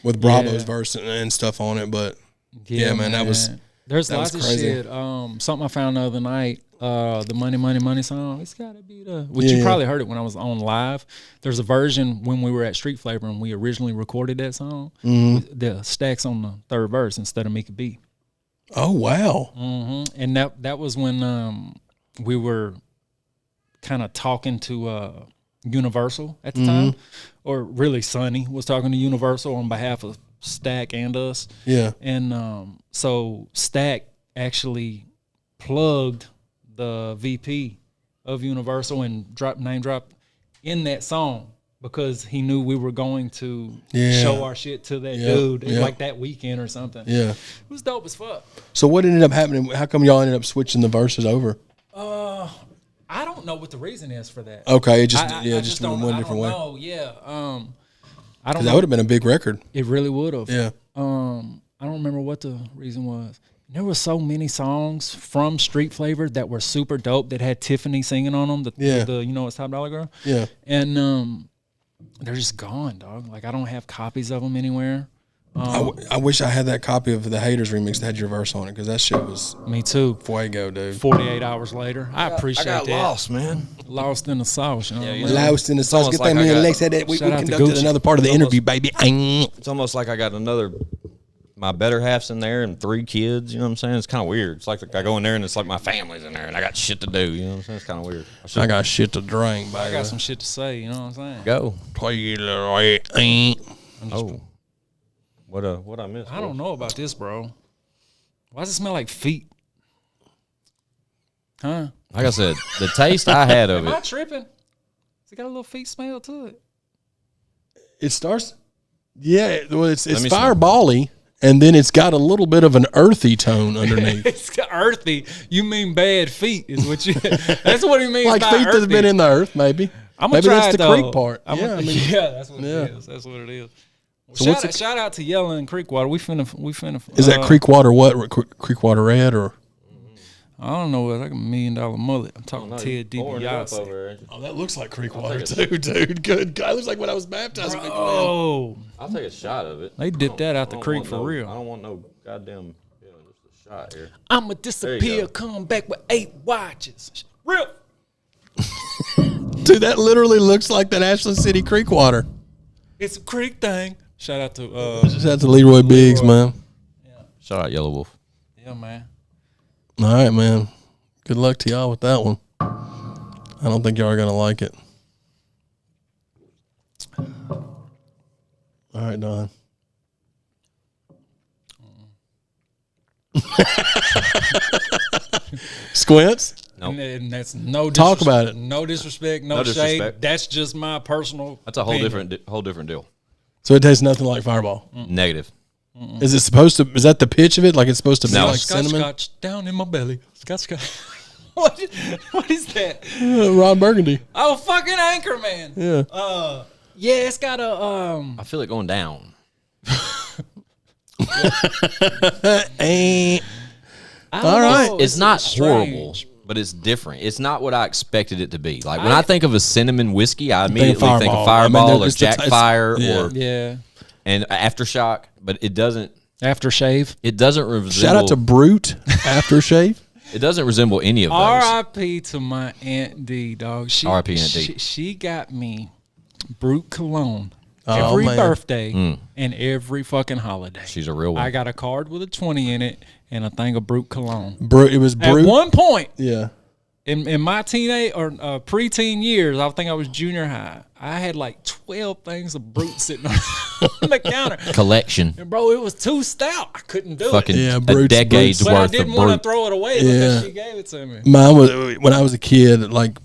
Bravo's verse and stuff on it. But yeah, man, that was lots of shit. Something I found the other night. The Money, Money, Money song. It's gotta be the which you probably heard it when I was on live. There's a version when we were at Street Flavor and we originally recorded that song. The Stacks on the third verse instead of Mickey B. Oh wow! And that was when we were kind of talking to Universal at the time, or really Sonny was talking to Universal on behalf of Stack and us. Yeah, and so Stack actually plugged the VP of Universal and name drop in that song because he knew we were going to show our shit to that dude like that weekend or something. Yeah, it was dope as fuck. So what ended up happening? How come y'all ended up switching the verses over? I don't know what the reason is for that. Okay, it just went one different way. Oh yeah, I don't know. That would have been a big record. It really would have. Yeah. I don't remember what the reason was. There were so many songs from Street Flavor that were super dope that had Tiffany singing on them. The you know it's Topdollar girl. Yeah. And they're just gone, dog. Like I don't have copies of them anywhere. I wish I had that copy of the Haters remix that had your verse on it because that shit was. Me too. Fuego, dude. 48 hours later, I appreciate that. I got lost, man. Lost in the sauce. You know what I mean? Lost in the sauce. Good thing me and Lex had that. We conducted another part of the interview, baby. It's almost like I got my better half's in there and 3 kids, you know what I'm saying? It's kind of weird. It's like I go in there and it's like my family's in there and I got shit to do, you know what I'm saying? It's kind of weird. I got shit to drink, baby. I got some shit to say, you know what I'm saying? Go. Oh. What I missed? I don't know about this, bro. Why does it smell like feet? Huh? Like I said, the taste I had of Am I it. tripping? It got a little feet smell to it. It starts. Yeah, well, it's fireball-y, and then it's got a little bit of an earthy tone underneath. It's got earthy. You mean bad feet is what you. That's what he means. Like by feet earthy. that's been in the earth, maybe. Maybe that's it, the creek part. Yeah, that's what it is. That's what it is. Well, so shout out to Yella and Creekwater. We finna. Is that Creekwater what? Creekwater Red or? I don't know. It's like $1 million mullet. I'm talking Ted DiBiase. Oh, that looks like Creekwater too, dude. Good guy. Looks like when I was baptized. Oh, I'll take a shot of it. They dipped that out the creek for real. I don't want no goddamn just a shot here. I'ma disappear, come back with 8 watches. Real. Dude, that literally looks like that Ashland City Creekwater. It's a creek thing. Shout out to Leroy Biggs, man. Yeah. Shout out Yellow Wolf. Yeah, man. All right, man. Good luck to y'all with that one. I don't think y'all are gonna like it. All right, Don. Squints? No. And that's no disrespect. Talk about it. No disrespect, no shade. disrespect. That's just my personal That's a whole opinion. different deal. So it tastes nothing like Fireball. Negative. Is it supposed to? Is that the pitch of it? Like it's supposed to be like cinnamon? Scotch down in my belly. Scotch. What is that? Ron Burgundy. Oh, fucking Anchorman. Yeah. Yeah, it's got a I feel it going down. All right. It's not strange. horrible, but it's different. It's not what I expected it to be. Like when I think of a cinnamon whiskey, I immediately think of Fireball or Jack Fire or and Aftershock, but it doesn't. Aftershave. It doesn't resemble. Shout out to Brute Aftershave. It doesn't resemble any of those. R.I.P. to my Aunt D, dog. R.I.P. Aunt D. She got me Brute cologne every birthday and every fucking holiday. She's a real one. I got a card with a 20 in it and a thing of Brute cologne. It was Brute. At one point, yeah. in my teenage or preteen years, I think I was junior high. I had like 12 things of Brute sitting on the counter. Collection. And bro, it was too stout. I couldn't do Fucking it. a Brute's- decade's But I worth of didn't want to Brute. throw it away Yeah. because she gave it to me. Mine was when I was a kid. Like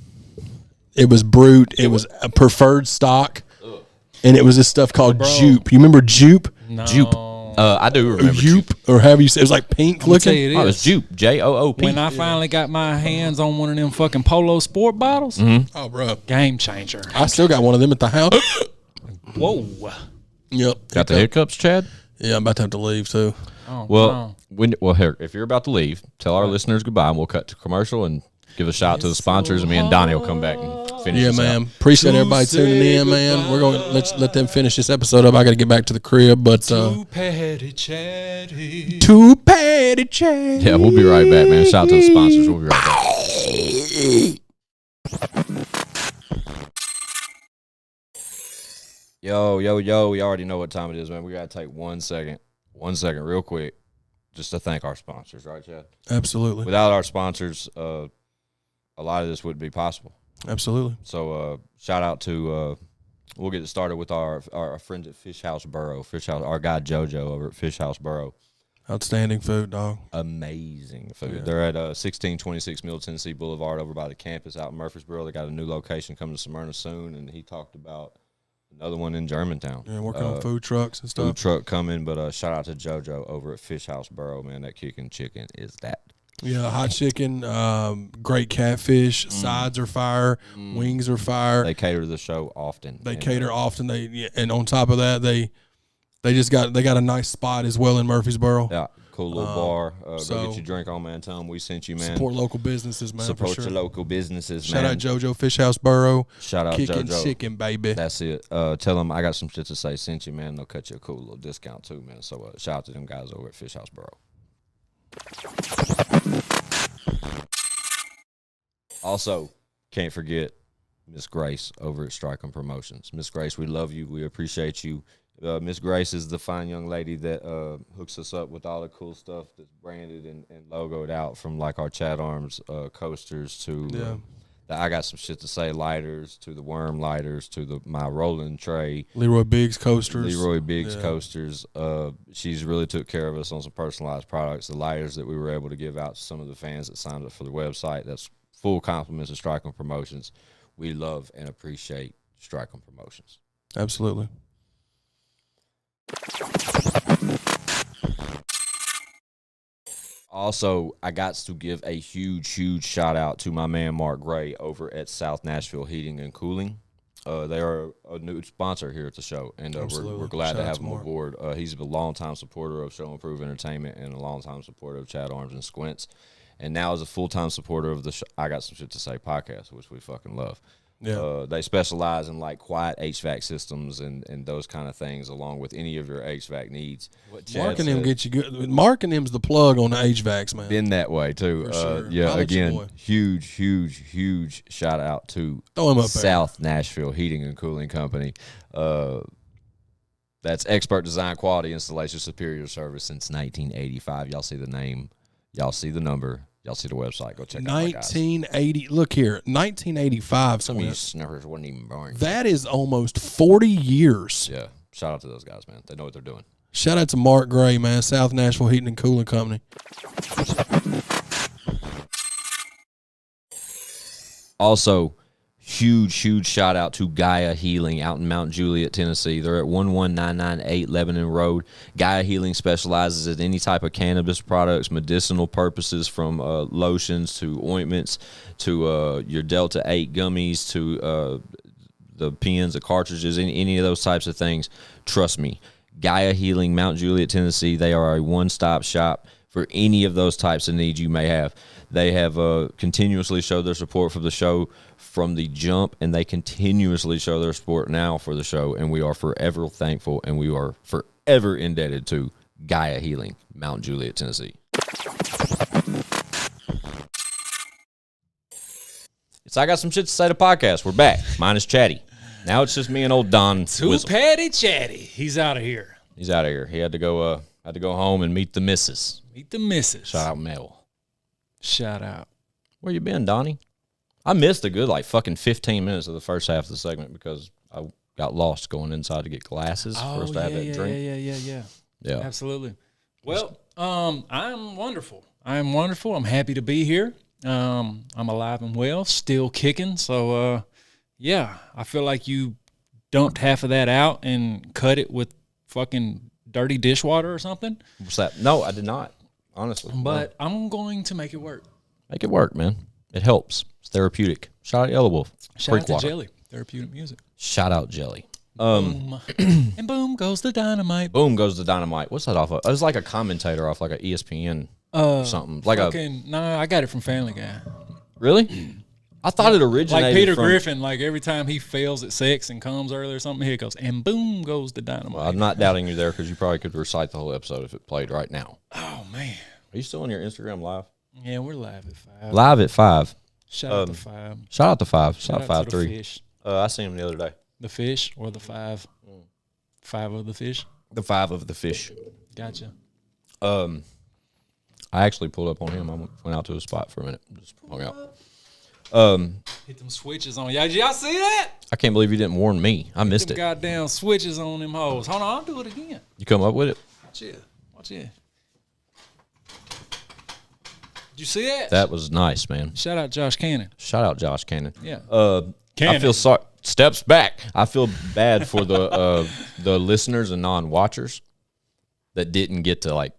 it was Brute. It was a preferred stock, and it was this stuff called Jupe. You remember Jupe? No. Jupe. I do remember Jupe. Jupe, or however you say it was like pink I'll tell you looking. Oh, it this. was Jupe. Joop. When I finally got my hands on one of them fucking Polo Sport bottles, Oh, bro, game changer. I still got one of them at the house. Whoa. Yep. Got the hiccups, Chad? Yeah, I'm about to have to leave too. Oh, Well, here, if you're about to leave, tell our listeners goodbye, and we'll cut to commercial and give a shout out to the sponsors, and me and Donnie will come back and finish. Yeah, this man. out. Appreciate everybody tuning in, man. We're going to let them finish this episode up. I got to get back to the crib, but Too petty chatty. too petty chat. Yeah, we'll be right back, man. Shout out to the sponsors. We'll be right back. Yo, you already know what time it is, man. We got to take 1 second, real quick, just to thank our sponsors, right, Chad? Absolutely. Without our sponsors, a lot of this wouldn't be possible. Absolutely. So shout out to we'll get started with our friends at Fish House Burrow. Our guy JoJo over at Fish House Burrow. Outstanding food, dog. Amazing food. Yeah. They're at 1626 Middle Tennessee Boulevard over by the campus out in Murfreesboro. They got a new location coming to Smyrna soon, and he talked about another one in Germantown. Yeah, working on food trucks and stuff. Food truck coming, but shout out to JoJo over at Fish House Burrow, man. That kicking chicken is that. Yeah, hot chicken, great catfish, sides are fire, wings are fire. They cater to the show often. They cater often. And on top of that, they got a nice spot as well in Murfreesboro. Yeah, cool little bar. so Go get your drink on, man. Tell them we sent you, man. Support local businesses, man. Support for sure. your local businesses, Shout man. out JoJo Fish House Burrow. Shout out Kicking JoJo. chicken, baby. That's it. Tell them I got some shit to say. Sent you, man. They'll cut you a cool little discount too, man. So shout out to them guys over at Fish House Burrow. Also, can't forget Miss Grace over at Striking Promotions. Miss Grace, we love you. We appreciate you. Miss Grace is the fine young lady that hooks us up with all the cool stuff that's branded and logoed out, from like our Chad Arms coasters to the I Got Some Shit to Say lighters, to the worm lighters, to my rolling tray. Leroy Biggs coasters. Coasters. She's really took care of us on some personalized products. The lighters that we were able to give out to some of the fans that signed up for the website. That's full compliments of Striking Promotions. We love and appreciate Striking Promotions. Absolutely. Also, I got to give a huge shout out to my man Mark Gray over at South Nashville Heating and Cooling. They are a new sponsor here at the show, and we're glad to have him aboard. He's a longtime supporter of Show Improve Entertainment and a longtime supporter of Chad Arms and Squints, and now is a full-time supporter of the I Got Some Shit to Say podcast, which we fucking love. Yeah. They specialize in like quiet HVAC systems and those kind of things, along with any of your HVAC needs. Mark and him get you good. Mark and him's the plug on the HVACs, man. Been that way too. For sure. Yeah, I'll again, huge shout out to Throw him up South Nashville Heating and Cooling Company. That's expert design, quality installation, superior service since 1985. Y'all see the name, y'all see the number. Y'all see the website. Go check it out. 1980. Look here, 1985. Some of you sniffers wasn't even born. That is almost 40 years. Yeah. Shout out to those guys, man. They know what they're doing. Shout out to Mark Gray, man. South Nashville Heating and Cooling Company. Also, huge shout out to Gaia Healing out in Mount Juliet, Tennessee. They're at 11998 Lebanon Road. Gaia Healing specializes in any type of cannabis products, medicinal purposes, from lotions to ointments to your Delta 8 gummies to the pens, the cartridges, any of those types of things. Trust me, Gaia Healing, Mount Juliet, Tennessee, they are a one-stop shop for any of those types of needs you may have. They have continuously showed their support for the show from the jump, and they continuously show their support now for the show, and we are forever thankful, and we are forever indebted to Gaia Healing, Mount Juliet, Tennessee. It's I Got Some Shit to Say, the podcast. We're back. Mine is Chatty. Now it's just me and old Don. Too Wizzle. petty chatty. He's out of here. He's out of here. He had to go home and meet the missus. Meet the missus. Shout out Mel. Shout out. Where you been, Donnie? I missed a good fucking 15 minutes of the first half of the segment because I got lost going inside to get glasses for us to have that drink. Yeah. Absolutely. Well, I'm wonderful. I'm happy to be here. I'm alive and well, still kicking. So, I feel like you dumped half of that out and cut it with fucking dirty dishwater or something. What's that? No, I did not, honestly. But I'm going to make it work. Make it work, man. It helps. It's therapeutic. Shout out Yellow Wolf. Shout out to Jelly. Therapeutic music. Shout out Jelly. Boom. And boom goes the dynamite. Boom goes the dynamite. What's that off of? It was like a commentator off like an ESPN something. Like I got it from Family Guy. Really? I thought it originated like Peter from, Griffin. Like every time he fails at sex and comes early or something, here it goes, and boom goes the dynamite. Well, I'm not doubting you there because you probably could recite the whole episode if it played right now. Oh man, are you still on your Instagram live? Yeah, we're live at 5. Live at 5. Shout out to 5. Shout out to 5. Shout out to 5-3. the fish. I seen him the other day. The fish or the 5? 5 of the fish. The 5 of the fish. Gotcha. I actually pulled up on him. I went out to a spot for a minute. Just hung out. Hit them switches on y'all. Did y'all see that? I can't believe you didn't warn me. I missed them it. Goddamn switches on them hoes. Hold on, I'll do it again. You come up with it? Watch it. Did you see that? That was nice, man. Shout out Josh Cannon. Shout out Josh Cannon. Yeah. Cannon. I feel sorry. Steps back. I feel bad for the listeners and non-watchers that didn't get to like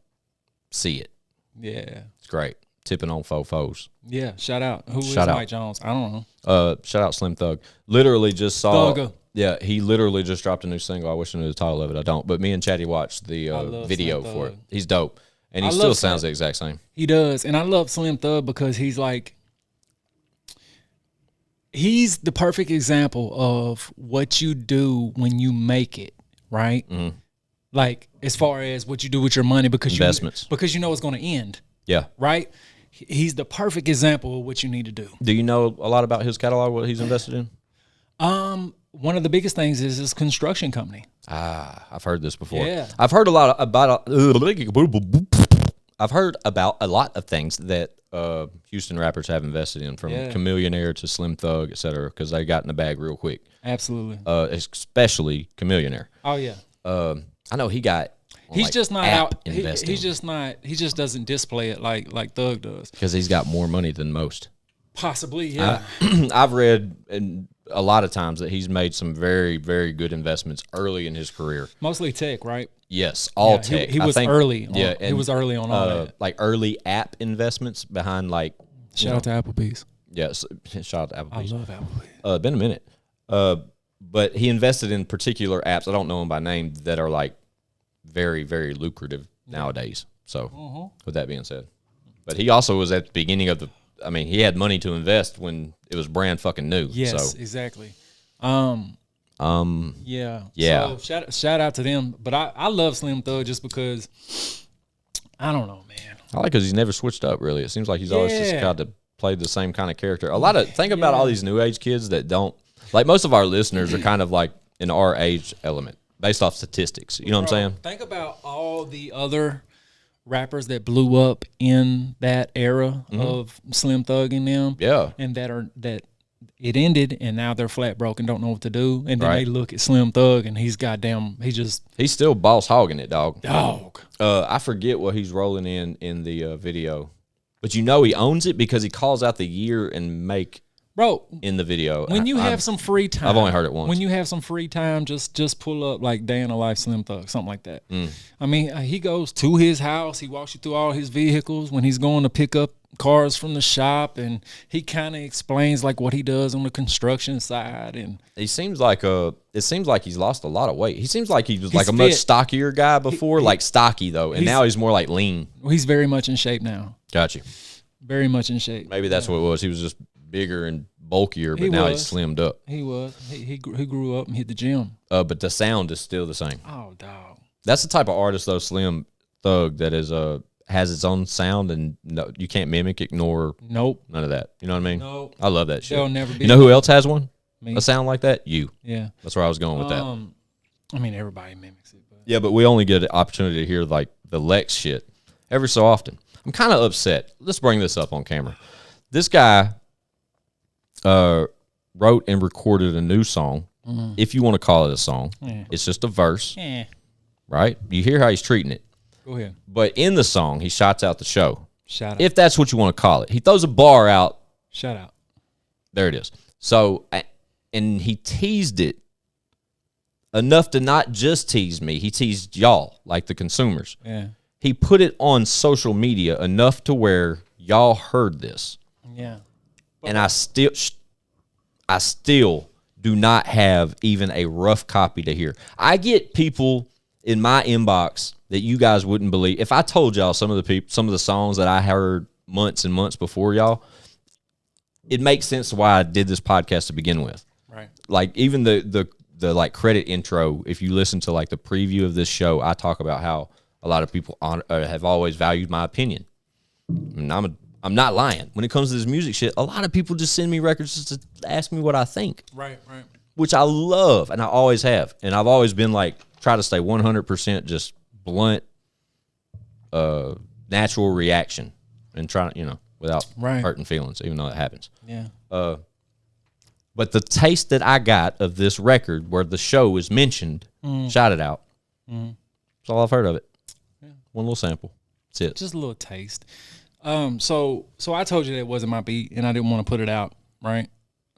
see it. Yeah. It's great. Tipping on fofos. Yeah. Shout out. Who is Mike Jones? I don't know. Shout out Slim Thug. Literally just saw. Thugger. Yeah, he literally just dropped a new single. I wish I knew the title of it. I don't. But me and Chatty watched the video for it. He's dope. And he still sounds the exact same. He does. And I love Slim Thug because he's the perfect example of what you do when you make it, right? Mm-hmm. Like as far as what you do with your money because investments. Because you know it's going to end. Yeah. Right? He's the perfect example of what you need to do. Do you know a lot about his catalog, what he's invested in? One of the biggest things is his construction company. I've heard this before. Yeah. I've heard about a lot of things that Houston rappers have invested in, from Chameleonaire to Slim Thug, et cetera, because they got in the bag real quick. Absolutely. Especially Chameleonaire. Oh yeah. I know he got. He's like just not out. Investing. He's just not. He just doesn't display it like Thug does. Because he's got more money than most. Possibly, yeah. I've read a lot of times that he's made some very, very good investments early in his career. Mostly tech, right? Yes, all tech. He was early. He was early on all that. Like early app investments behind like. Shout out to Applebee's. Yes, shout out to Applebee's. I love Applebee's. Been a minute. But he invested in particular apps. I don't know them by name that are like very, very lucrative nowadays. So, with that being said, but he also was at the beginning of he had money to invest when it was brand fucking new. Yes, so. exactly. Yeah. So shout out to them. But I love Slim Thug just because I don't know, man. I like because he's never switched up really. It seems like he's always just got to play the same kind of character. Think about all these new age kids that don't like. Most of our listeners are kind of like in our age element based off statistics. You know what I'm saying? Think about all the other rappers that blew up in that era of Slim Thug and them. Yeah. And that it ended and now they're flat broke and don't know what to do. And then they look at Slim Thug and he's still boss hogging it, dog. Dog. I forget what he's rolling in the video. But you know he owns it because he calls out the year and make in the video. When you have some free time. I've only heard it once. When you have some free time, just pull up like Day in the Life Slim Thug, something like that. I mean, he goes to his house. He walks you through all his vehicles when he's going to pick up cars from the shop, and he kind of explains like what he does on the construction side. And he seems like it seems like he's lost a lot of weight. He seems like he was like a fit. much stockier guy before, like stocky though, and now he's more like lean. He's very much in shape now. Got you. Very much in shape. Maybe that's what it was. He was just bigger and bulkier, but now he's slimmed up. He was. He grew up and hit the gym. But the sound is still the same. Oh, dog. That's the type of artist though, Slim Thug, that is has its own sound and no, you can't mimic it, nor none of that. You know what I mean? Nope. I love that shit. There'll never be. You know who else has one? Me. A sound like that? You. Yeah. That's where I was going with that. I mean, everybody mimics it. But. Yeah, but we only get an opportunity to hear like the Lex shit every so often. I'm kind of upset. Let's bring this up on camera. This guy wrote and recorded a new song if you want to call it a song. It's just a verse, right? You hear how he's treating it. Go ahead. But in the song, he shouts out the show. Shout out. If that's what you want to call it. He throws a bar out. Shout out. There it is. So, and he teased it enough to not just tease me. He teased y'all, like the consumers. Yeah. He put it on social media enough to where y'all heard this. Yeah. And I still do not have even a rough copy to hear. I get people in my inbox that you guys wouldn't believe. If I told y'all some of the songs that I heard months and months before y'all, it makes sense why I did this podcast to begin with. Right. Like even the like credit intro, if you listen to like the preview of this show, I talk about how a lot of people have always valued my opinion. And I'm not lying. When it comes to this music shit, a lot of people just send me records just to ask me what I think. Right, right. Which I love, and I always have. And I've always been like, try to stay 100% just blunt, natural reaction. And try, without hurting feelings, even though it happens. Yeah. But the taste that I got of this record where the show is mentioned, shout it out. That's all I've heard of it. Yeah. One little sample. That's it. Just a little taste. So I told you that it wasn't my beat, and I didn't want to put it out, right?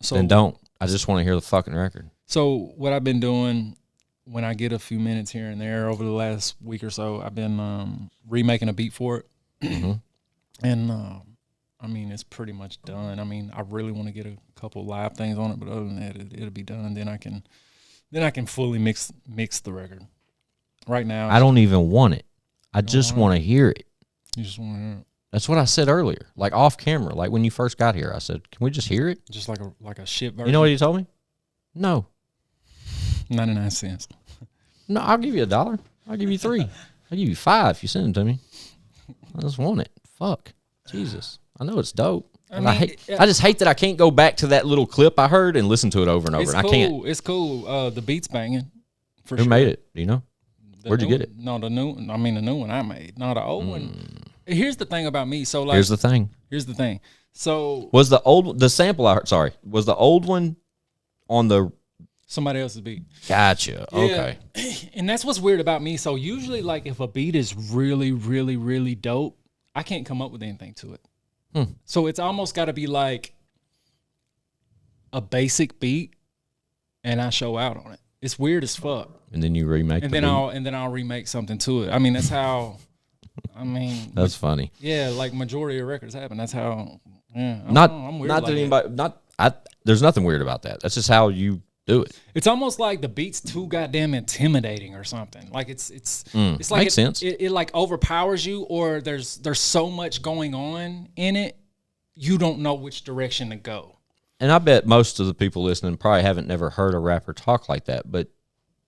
So then don't. I just want to hear the fucking record. So what I've been doing when I get a few minutes here and there over the last week or so, I've been remaking a beat for it. Mm-hmm. And I mean, it's pretty much done. I mean, I really want to get a couple live things on it, but other than that, it'll be done. Then I can fully mix the record. Right now, I don't even want it. I just want to hear it. You just want to hear it. That's what I said earlier, like off camera, like when you first got here. I said, "Can we just hear it?" Just like a shit version. You know what he told me? No. 99 cents. No, I'll give you $1. I'll give you $3. I'll give you $5 if you send it to me. I just want it. Fuck. Jesus. I know it's dope. I just hate that I can't go back to that little clip I heard and listen to it over and over. It's I cool. can't. It's cool. The beat's banging. For Who made it? Do you know? Where'd you get it? No, the new one I made. No, the old one. Here's the thing about me. So like, Here's the thing. So was the sample I heard? Sorry, was the old one on the somebody else's beat? Gotcha. Yeah. Okay. And that's what's weird about me. So usually, like, if a beat is really, really, really dope, I can't come up with anything to it. So it's almost got to be like a basic beat, and I show out on it. It's weird as fuck. And then you remake. And then I'll remake something to it. I mean, that's how. I mean, that's funny. Yeah, like majority of records happen. That's how. Yeah, I'm weird. Not that anybody. There's nothing weird about that. That's just how you do it. It's almost like the beat's too goddamn intimidating or something. Like it's like makes sense. It like overpowers you, or there's so much going on in it, you don't know which direction to go. And I bet most of the people listening probably haven't never heard a rapper talk like that. But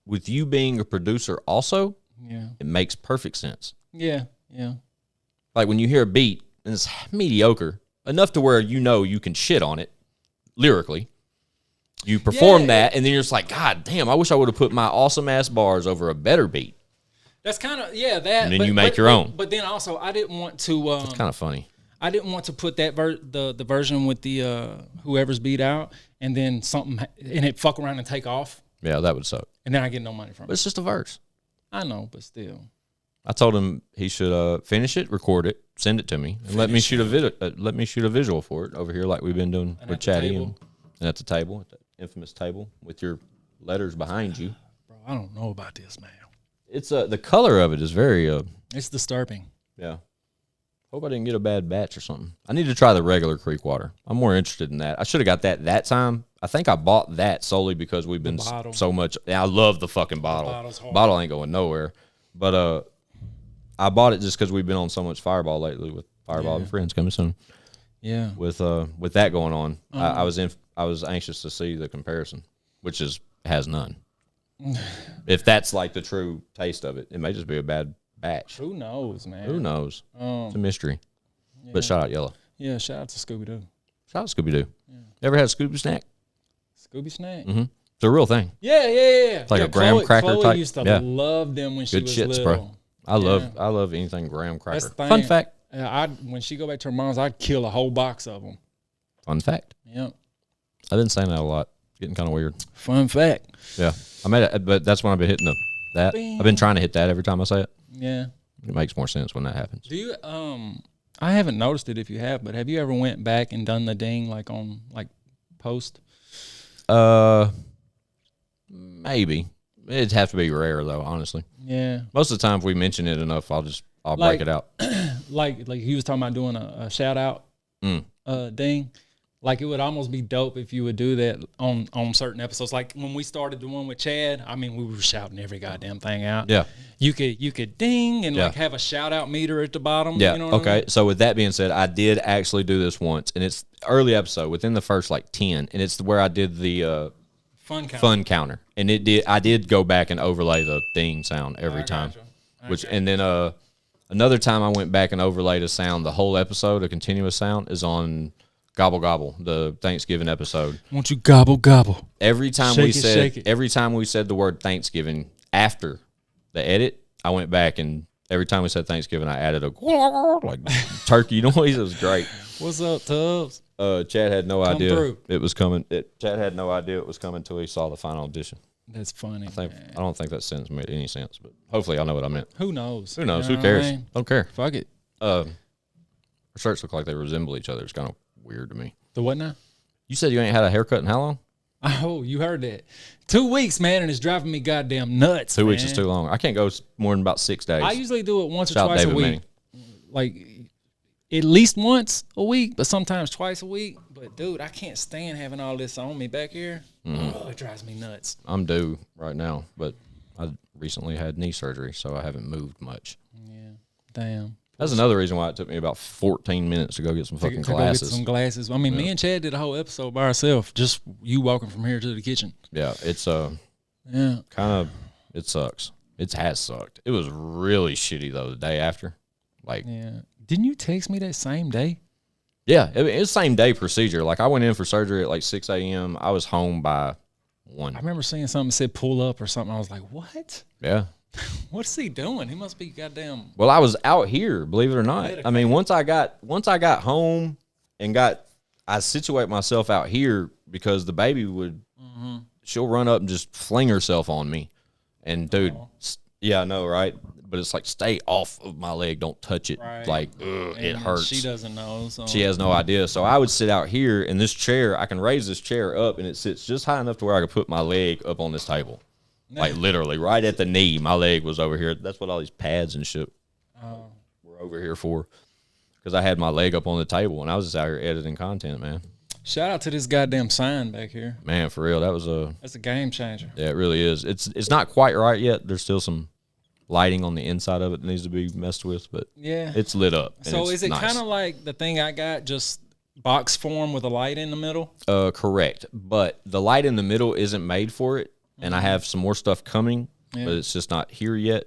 with you being a producer also, it makes perfect sense. Yeah. Like when you hear a beat and it's mediocre, enough to where you can shit on it lyrically. You perform that, and then you're just like, God damn, I wish I would have put my awesome-ass bars over a better beat. That's kind of, that. And then you make your own. But then also, I didn't want to... It's kind of funny. I didn't want to put that the version with the whoever's beat out, and then and it fuck around and take off. Yeah, that would suck. And then I get no money from it. But it's just a verse. I know, but still. I told him he should finish it, record it, send it to me, and let me shoot a visual for it over here, like we've been doing with Chatty and at the table, at the infamous table with your letters behind you. Bro, I don't know about this, man. It's the color of it is very it's disturbing. Yeah. Hope I didn't get a bad batch or something. I need to try the regular creek water. I'm more interested in that. I should have got that time. I think I bought that solely because we've been so much. I love the fucking bottle. Bottle ain't going nowhere. But I bought it just because we've been on so much Fireball lately with Fireball and Friends coming soon. Yeah. With that going on, I was anxious to see the comparison, which has none. If that's like the true taste of it, it may just be a bad batch. Who knows, man? Who knows? It's a mystery. Yeah. But shout out Yellow. Yeah, shout out to Scooby-Doo. Shout out Scooby-Doo. Yeah. Ever had a Scooby snack? Scooby snack? Mm-hmm. It's a real thing. Yeah. It's like a graham cracker Chloe type. Used to love them when she was shits, little. Bro. I love anything graham cracker. That's the thing. Fun fact. When she go back to her mom's, I'd kill a whole box of them. Fun fact. Yep. I've been saying that a lot. getting kind of weird. Fun fact. Yeah, but that's when I've been hitting that. I've been trying to hit that every time I say it. Yeah. It makes more sense when that happens. Do you I haven't noticed it if you have, but have you ever went back and done the ding like on like post? Maybe. It'd have to be rare though, honestly. Yeah. Most of the time if we mention it enough, I'll Like- break it out. Like he was talking about doing a shout out ding. Like it would almost be dope if you would do that on certain episodes. Like when we started the one with Chad, I mean we were shouting every goddamn thing out. Yeah. You could ding and Yeah. like have a shout out meter at the bottom. Yeah. You know what Okay. I mean? So with that being said, I did actually do this once, and it's early episode within the first like 10, and it's where I did the fun counter, and I did go back and overlay the ding sound every time, and then another time I went back and overlaid a sound. The whole episode, a continuous sound, is on Gobble Gobble, the Thanksgiving episode. Won't you gobble gobble? Every time Shake it. every time we said the word Thanksgiving after the edit, I went back and every time we said Thanksgiving, I added a like turkey noise. It was great. What's up, Tubbs? Chad had no idea through. it was coming. Chad had no idea it was coming until he saw the final edition. That's funny. I don't think that sentence made any sense, but hopefully y'all know what I meant. Who knows? Who knows? You Who know what I cares? mean? Don't care. Fuck it. Our shirts look like they resemble each other. It's kind of weird to me. The what now? You said you ain't had a haircut in how long? Oh, you heard that. 2 weeks, man, and it's driving me goddamn nuts. 2 weeks man. is too long. I can't go more than about 6 days. I usually do it once or Shout out twice a David week. Manning. Like at least once a week, but sometimes twice a week. But dude, I can't stand having all this on me back here. Oh, it drives me nuts. I'm due right now, but I recently had knee surgery, so I haven't moved much. Yeah, damn. That's another reason why it took me about 14 minutes to go get some fucking To go glasses. get some glasses. I mean, me and Chad did a whole episode by ourselves, just you walking from here to the kitchen. Yeah, it's Yeah. it sucks. It has sucked. It was really shitty though the day after. Like Yeah. Didn't you text me that same day? yeah, it was same day procedure. Like I went in for surgery at like 6 a.m. I was home by 1. I remember seeing something that said pull up or something. I was like, what? Yeah. What's he doing? He must be goddamn. Well, I was out here, believe it or not. I mean, once I got home and I situate myself out here because the baby she'll run up and just fling herself on me. And dude, yeah, I know, right? But it's like, stay off of my leg. Don't touch it. Right. Like, it hurts. She doesn't know. So. She has no idea. So I would sit out here in this chair. I can raise this chair up and it sits just high enough to where I could put my leg up on this table. Like literally right at the knee, my leg was over here. That's what all these pads and shit were over here for. Because I had my leg up on the table and I was just out here editing content, man. Shout out to this goddamn sign back here. Man, for real, That's a game changer. yeah, it really is. It's not quite right yet. There's still some lighting on the inside of it that needs to be messed with, but Yeah. it's lit up. and So it's is it nice. kind of like the thing I got, just box form with a light in the middle? Correct, but the light in the middle isn't made for it, and I have some more stuff coming, but it's just not here yet.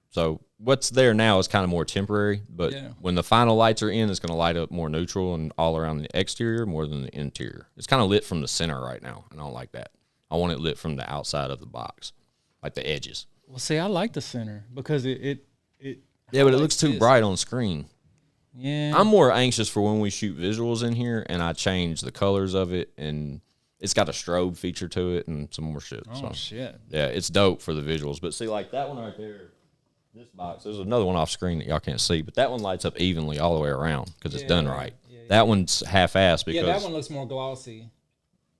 So what's there now is kind of more temporary, but when the final lights are in, it's going to light up more neutral and all around the exterior more than the interior. It's kind of lit from the center right now, and I don't like that. I want it lit from the outside of the box, like the edges. Well, see, I like the center because it Yeah, but it looks too bright on screen. Yeah. I'm more anxious for when we shoot visuals in here, and I change the colors of it, and it's got a strobe feature to it and some more shit. Oh, shit. Yeah, it's dope for the visuals. But see, like that one right there, this box, there's another one off screen that y'all can't see, but that one lights up evenly all the way around because it's done right. That one's half-assed because... Yeah, that one looks more glossy.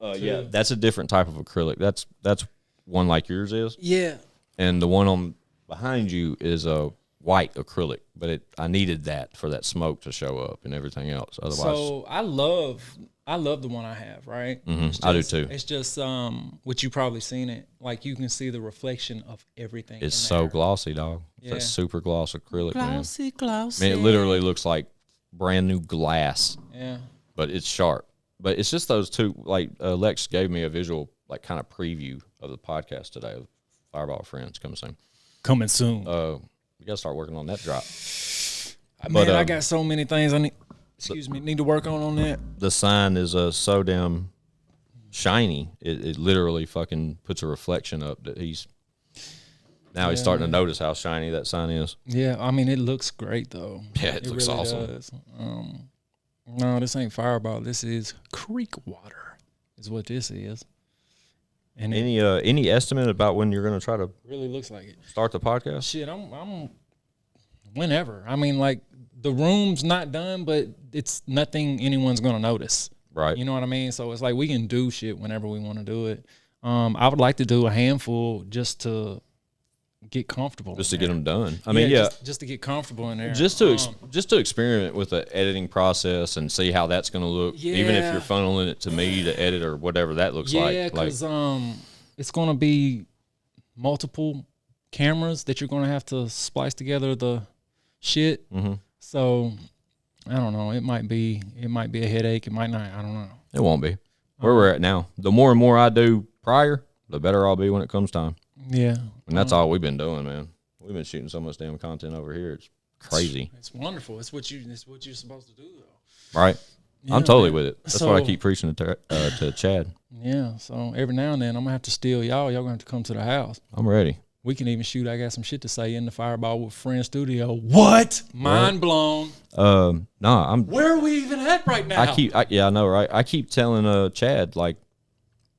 yeah, that's a different type of acrylic. That's one like yours is. Yeah. And the one on behind you is a white acrylic, but I needed that for that smoke to show up and everything else. Otherwise, So I love the one I have, right? I do too. It's just which you probably seen it. Like you can see the reflection of everything. It's in so there. glossy, dog. It's Yeah. that super gloss acrylic, Glossy. man. I mean, it literally looks like brand new glass, Yeah. but it's sharp. But it's just those two. Like Lex gave me a visual, like kind of preview of the podcast today. Fireball Friends coming soon. Coming soon. We gotta start working on that drop. Man, I got so many things I need to work on that. The sign is so damn shiny. It literally fucking puts a reflection up that he's starting to notice how shiny that sign is. Yeah, I mean it looks great though. Yeah, it looks awesome. Does. No, this ain't Fireball. This is creek water. Is what this is. And Any estimate about when you're going to try to really looks like it. start the podcast? Shit, I'm whenever. I mean, like, the room's not done, but it's nothing anyone's gonna notice. Right. You know what I mean? So it's like we can do shit whenever we want to do it. I would like to do a handful just to get comfortable. Just to get them done. I mean, just to get comfortable in there. Just to experiment with the editing process and see how that's going to look, even if Yeah. you're funneling it to me to edit or whatever that looks like. Yeah, because it's going to be multiple cameras that you're going to have to splice together the shit. Mm-hmm. So I don't know. It might be a headache. It might not. I don't know. It won't be. Where we're at now, the more and more I do prior, the better I'll be when it comes time. Yeah. And that's all we've been doing, man. We've been shooting so much damn content over here. It's crazy. It's wonderful. It's what you're supposed to do, though. Right. Yeah, I'm totally man. with it. That's So- what I keep preaching to Chad. Yeah. So every now and then, I'm gonna have to steal y'all. Y'all gonna have to come to the house. I'm ready. We can even shoot. I got some shit to say in the Fireball with Friend Studio. What? Mind blown. Nah, Where are we even at right now? I know, right? I keep telling Chad, like,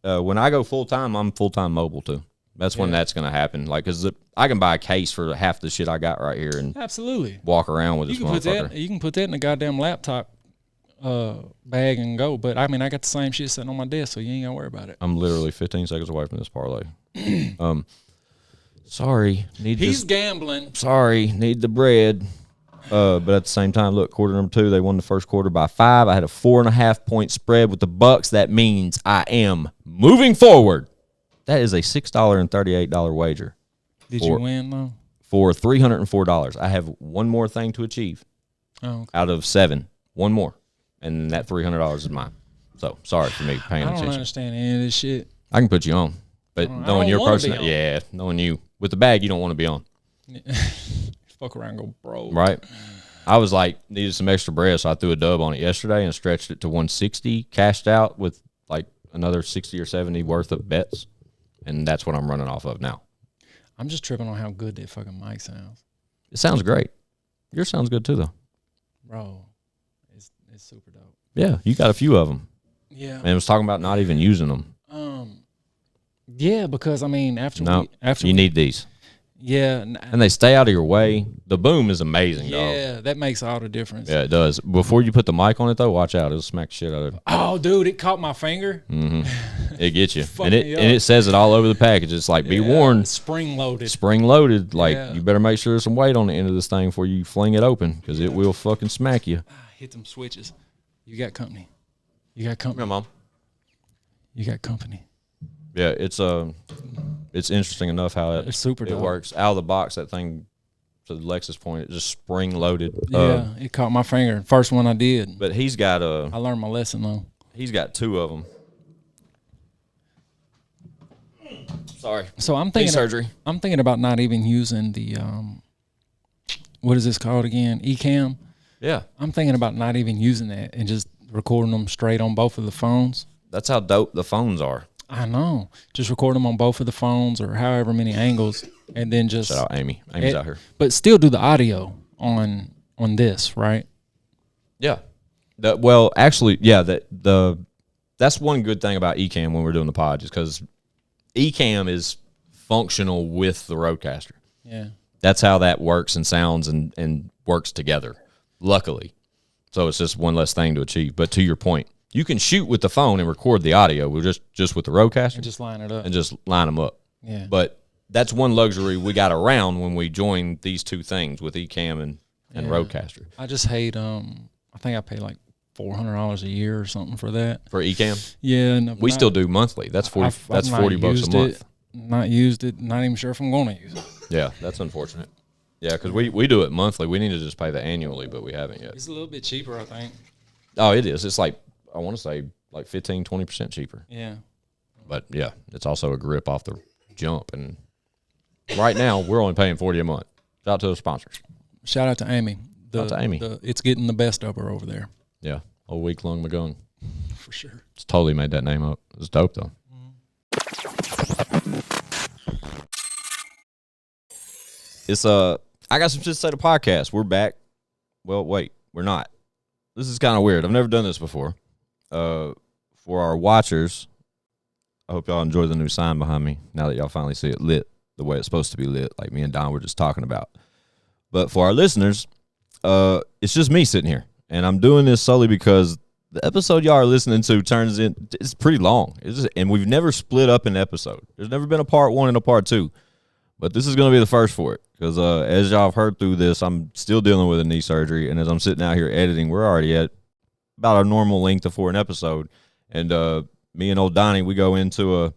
when I go full time, I'm full time mobile too. That's when that's gonna happen. Like, cause I can buy a case for half the shit I got right here and Absolutely. walk around with this You can put motherfucker. that. You can put that in a goddamn laptop bag and go. But I mean, I got the same shit sitting on my desk, so you ain't gotta worry about it. I'm literally 15 seconds away from this parlay. Sorry, He's gambling. Sorry, need the bread. But at the same time, look, quarter number 2, they won the first quarter by 5. I had a 4.5 point spread with the Bucks. That means I am moving forward. That is a $6.38 wager. Did you win though? For $304. I have one more thing to achieve Oh, okay. out of 7. One more. And that $300 is mine. So sorry for me paying I don't attention. understand any of this shit. I can put you on. But I knowing don't your wanna be person, on. yeah, knowing you. With the bag, you don't want to be on. Fuck around, and go broke. Right. I was like, needed some extra bread, so I threw a dub on it yesterday and stretched it to 160, cashed out with like another 60 or 70 worth of bets. And that's what I'm running off of now. I'm just tripping on how good that fucking mic sounds, It sounds great. Yours sounds good too, though. bro. It's super dope. Yeah, you got a few of them. Yeah. And I was talking about not even using them. Yeah, because I mean, after You need these. yeah, And they stay out of your way. The boom is amazing, dog. yeah, that makes all the difference. Yeah, it does. Before you put the mic on it, though, watch out. It'll smack the shit out of it. Oh, dude, it caught my finger. It gets you. Fuck And me up. it says it all over the package. It's like, be warned. Spring loaded. Spring loaded. Like, Yeah. you better make sure there's some weight on the end of this thing before you fling it open because it will fucking smack you. Hit them switches. You got company. You got company. Mom. You got company. Yeah, it's interesting enough how It's super it dope. works. Out of the box, that thing, to Lex's point, it's just spring loaded. Yeah, it caught my finger. First one I did. But he's got I learned my lesson though. he's got 2 of them. Sorry. So I'm Knee thinking surgery. I'm thinking about not even using the what is this called again? Ecamm. Yeah. I'm thinking about not even using that and just recording them straight on both of the phones. That's how dope the phones are. I know. Just record them on both of the phones or however many angles, and then just Shout out Amy. Amy's out here. But still do the audio on this, right? Yeah. Well, actually, yeah. That's one good thing about Ecamm when we're doing the pod, is because Ecamm is functional with the Rodecaster. Yeah. That's how that works and sounds and works together. Luckily, so it's just one less thing to achieve. But to your point, you can shoot with the phone and record the audio. We're just with the Rodecaster And just line it up. and just line them up. Yeah. But that's one luxury we got around when we joined these two things with Ecamm and Rodecaster. I just hate I think I pay like $400 a year or something for that. For Ecamm, Yeah, and we still do monthly. That's 40. I've That's not $40 used a month. it, not used it. Not even sure if I'm going to use it. Yeah, that's unfortunate. Yeah, because we do it monthly. We need to just pay the annually, but we haven't yet. It's a little bit cheaper, I think. Oh, it is. It's like, I want to say like 15-20% cheaper. Yeah. But yeah, it's also a grip off the jump. And right now, we're only paying $40 a month. Shout out to the sponsors. Shout out to Amy. Shout out to Amy. It's getting the best of her over there. Yeah, a week long McGung. For sure. It's totally made that name up. It's dope though. It's I got some shit to say to podcast. We're back. Well, wait, we're not. This is kind of weird. I've never done this before. For our watchers, I hope y'all enjoy the new sign behind me now that y'all finally see it lit the way it's supposed to be lit, like me and Don were just talking about. But for our listeners, it's just me sitting here, and I'm doing this solely because the episode y'all are listening to it's pretty long. And we've never split up an episode. There's never been a part 1 and a part 2. But this is going to be the first for it because as y'all have heard through this, I'm still dealing with a knee surgery. And as I'm sitting out here editing, we're already at about our normal length for an episode. And me and old Donnie, we go into a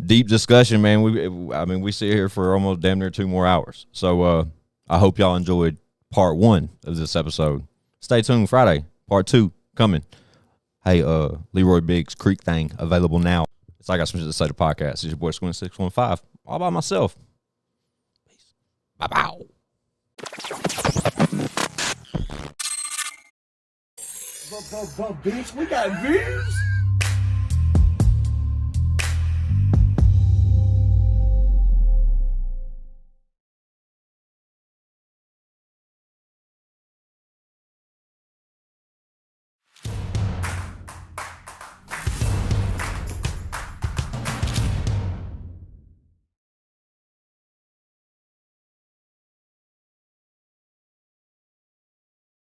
deep discussion, man. We sit here for almost damn near 2 more hours. So I hope y'all enjoyed part 1 of this episode. Stay tuned. Friday, part 2 coming. Hey, Leroy Biggs, Creek Thing, available now. It's like I supposed to say the podcast. It's your boy Squint 615, all by myself. Peace. Bye-bye. Bitch, we got views.